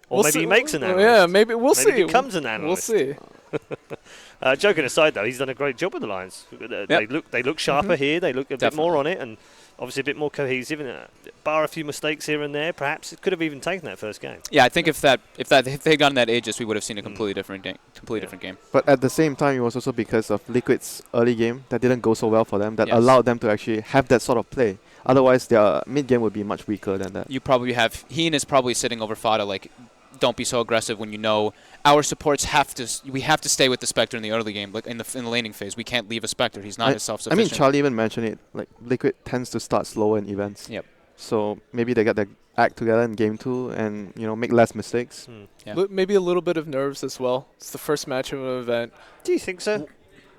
Or we'll maybe he makes an analyst. Yeah, maybe we'll see. Maybe he becomes an analyst. We'll see. Joking aside, though, he's done a great job with the Lions. They look sharper here. They look a bit more on it, and obviously a bit more cohesive, and bar a few mistakes here and there, perhaps it could have even taken that first game. Yeah, I think if they had gotten that Aegis, we would have seen a completely different game. Different game. But at the same time, it was also because of Liquid's early game that didn't go so well for them that allowed them to actually have that sort of play. Otherwise, their mid game would be much weaker than that. You probably have Heen is probably sitting over Fada like, don't be so aggressive when you know our supports we have to stay with the Spectre in the early game, like in the laning phase. We can't leave a Spectre. He's not as self-sufficient. I mean, Charlie even mentioned it. Like Liquid tends to start slower in events. Yep. So maybe they get their act together in game 2 and make less mistakes. Yeah. Maybe a little bit of nerves as well. It's the first match of an event. Do you think so?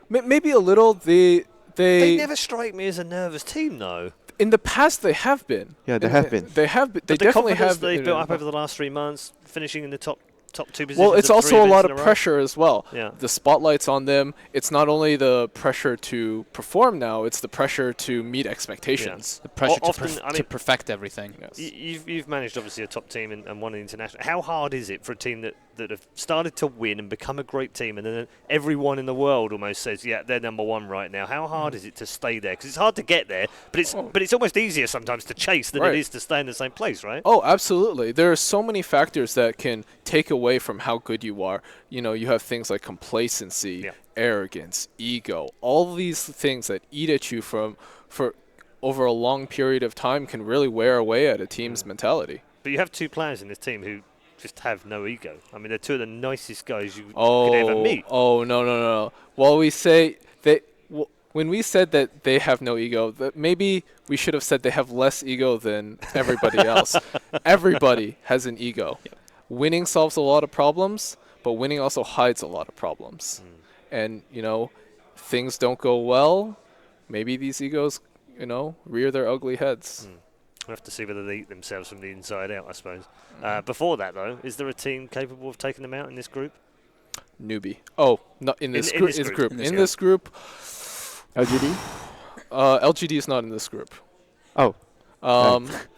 Maybe a little. They never strike me as a nervous team, though. In the past, they have been. Yeah, they have been. They have been. They but definitely the confidence have. they've built up over the last 3 months, finishing in the top 2 positions. Well, it's also a lot of pressure as well. Yeah. The spotlight's on them. It's not only the pressure to perform now; it's the pressure to meet expectations. The pressure to perfect everything. Yes. You've managed obviously a top team and won an international. How hard is it for a team that have started to win and become a great team, and then everyone in the world almost says, yeah, they're number 1 right now? How hard is it to stay there? Because it's hard to get there, but it's almost easier sometimes to chase than it is to stay in the same place, right? Oh, absolutely. There are so many factors that can take away from how good you are. You have things like complacency, arrogance, ego. All these things that eat at you for over a long period of time can really wear away at a team's mentality. But you have 2 players in this team who just have no ego. I mean, they're 2 of the nicest guys you could ever meet. Oh, no. Well, when we said that they have no ego, that maybe we should have said they have less ego than everybody else. Everybody has an ego. Yep. Winning solves a lot of problems, but winning also hides a lot of problems. And, things don't go well. Maybe these egos, rear their ugly heads. We'll have to see whether they eat themselves from the inside out, I suppose. Before that, though, is there a team capable of taking them out in this group? Newbie. Oh, not in this group. In this group. LGD? LGD is not in this group. Oh.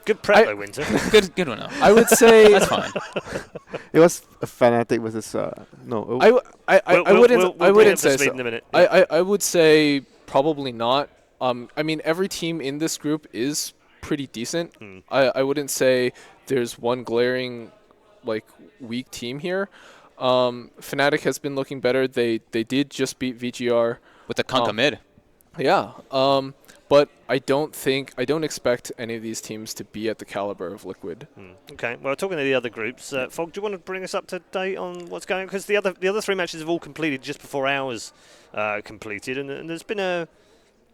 Good prep, though, Winter. good one. I would say that's fine. It was a Fnatic versus no. I wouldn't say so. In a minute. I would say probably not. I mean, every team in this group is pretty decent. I wouldn't say there's one glaring weak team here. Fnatic has been looking better. They did just beat VGR with the Kunkka mid. Yeah. But I don't expect any of these teams to be at the caliber of Liquid. Okay. Well, talking to the other groups, Fog, do you want to bring us up to date on what's going on? Because the other 3 matches have all completed just before ours completed, and there's been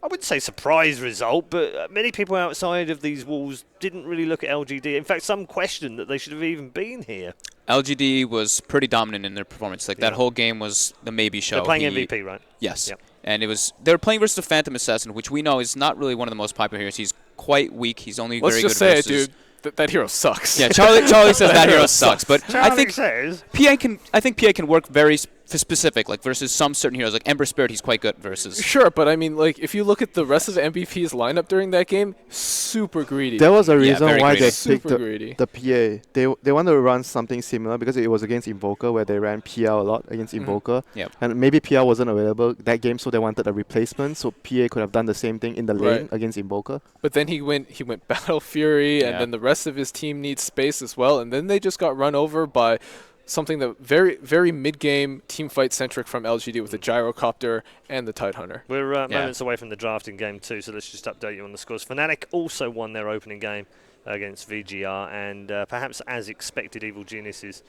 I wouldn't say surprise result, but many people outside of these walls didn't really look at LGD. In fact, some questioned that they should have even been here. LGD was pretty dominant in their performance. That whole game was the maybe show. They're playing MVP, right? Yes. Yep. And they were playing versus the Phantom Assassin, which we know is not really one of the most popular heroes. He's quite weak. He's only very good versus... Let's just say it, dude. That hero sucks. Yeah, Charlie says that hero sucks. But I think PA can work very specific, versus some certain heroes, like Ember Spirit, he's quite good versus. Sure, but I mean, if you look at the rest of the MVP's lineup during that game, super greedy. There was a reason why greedy. they picked the PA. They wanted to run something similar because it was against Invoker, where they ran PL a lot against Invoker. Yep. And maybe PL wasn't available that game, so they wanted a replacement, so PA could have done the same thing in the lane against Invoker. But then he went Battle Fury, and then the rest of his team needs space as well, and then they just got run over by something that very, very mid-game team fight centric from LGD with the Gyrocopter and the Tidehunter. We're moments away from the draft in game 2, so let's just update you on the scores. Fnatic also won their opening game against VGR, and perhaps as expected, Evil Geniuses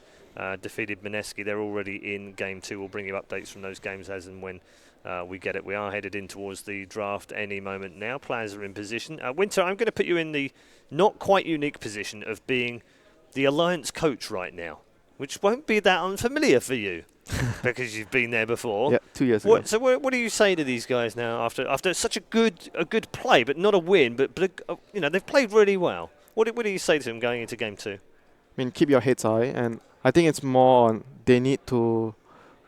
defeated Mineski. They're already in game 2. We'll bring you updates from those games as and when we get it. We are headed in towards the draft any moment now. Players are in position. Winter, I'm going to put you in the not quite unique position of being the Alliance coach right now, which won't be that unfamiliar for you because you've been there before. Yeah, 2 years ago. So what do you say to these guys now after such a good play, but not a win, but they've played really well? What do you say to them going into game 2? I mean, keep your heads high, and I think it's more on they need to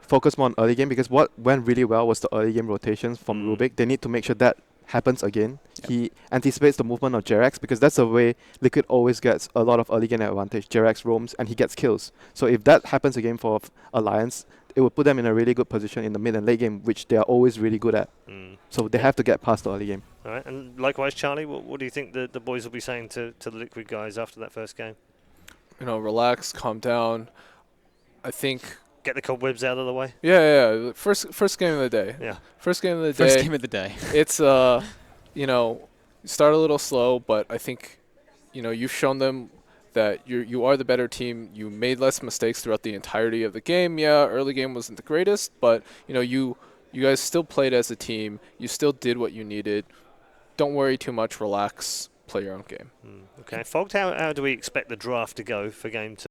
focus more on early game, because what went really well was the early game rotations from Rubik. They need to make sure that happens again. Yep. He anticipates the movement of Jerax, because that's the way Liquid always gets a lot of early game advantage. Jerax roams and he gets kills. So if that happens again for Alliance, it will put them in a really good position in the mid and late game, which they are always really good at. So they have to get past the early game. All right, and likewise, Charlie, what do you think the boys will be saying to the Liquid guys after that first game? You know, relax, calm down. I think get the cobwebs out of the way. Yeah. First game of the day. Yeah. First game of the day. First game of the day. It's you know, start a little slow, but I think, you know, you've shown them that you are the better team. You made less mistakes throughout the entirety of the game. Yeah, early game wasn't the greatest, but you know, you guys still played as a team. You still did what you needed. Don't worry too much. Relax. Play your own game. Okay, Fogged, how do we expect the draft to go for game 2?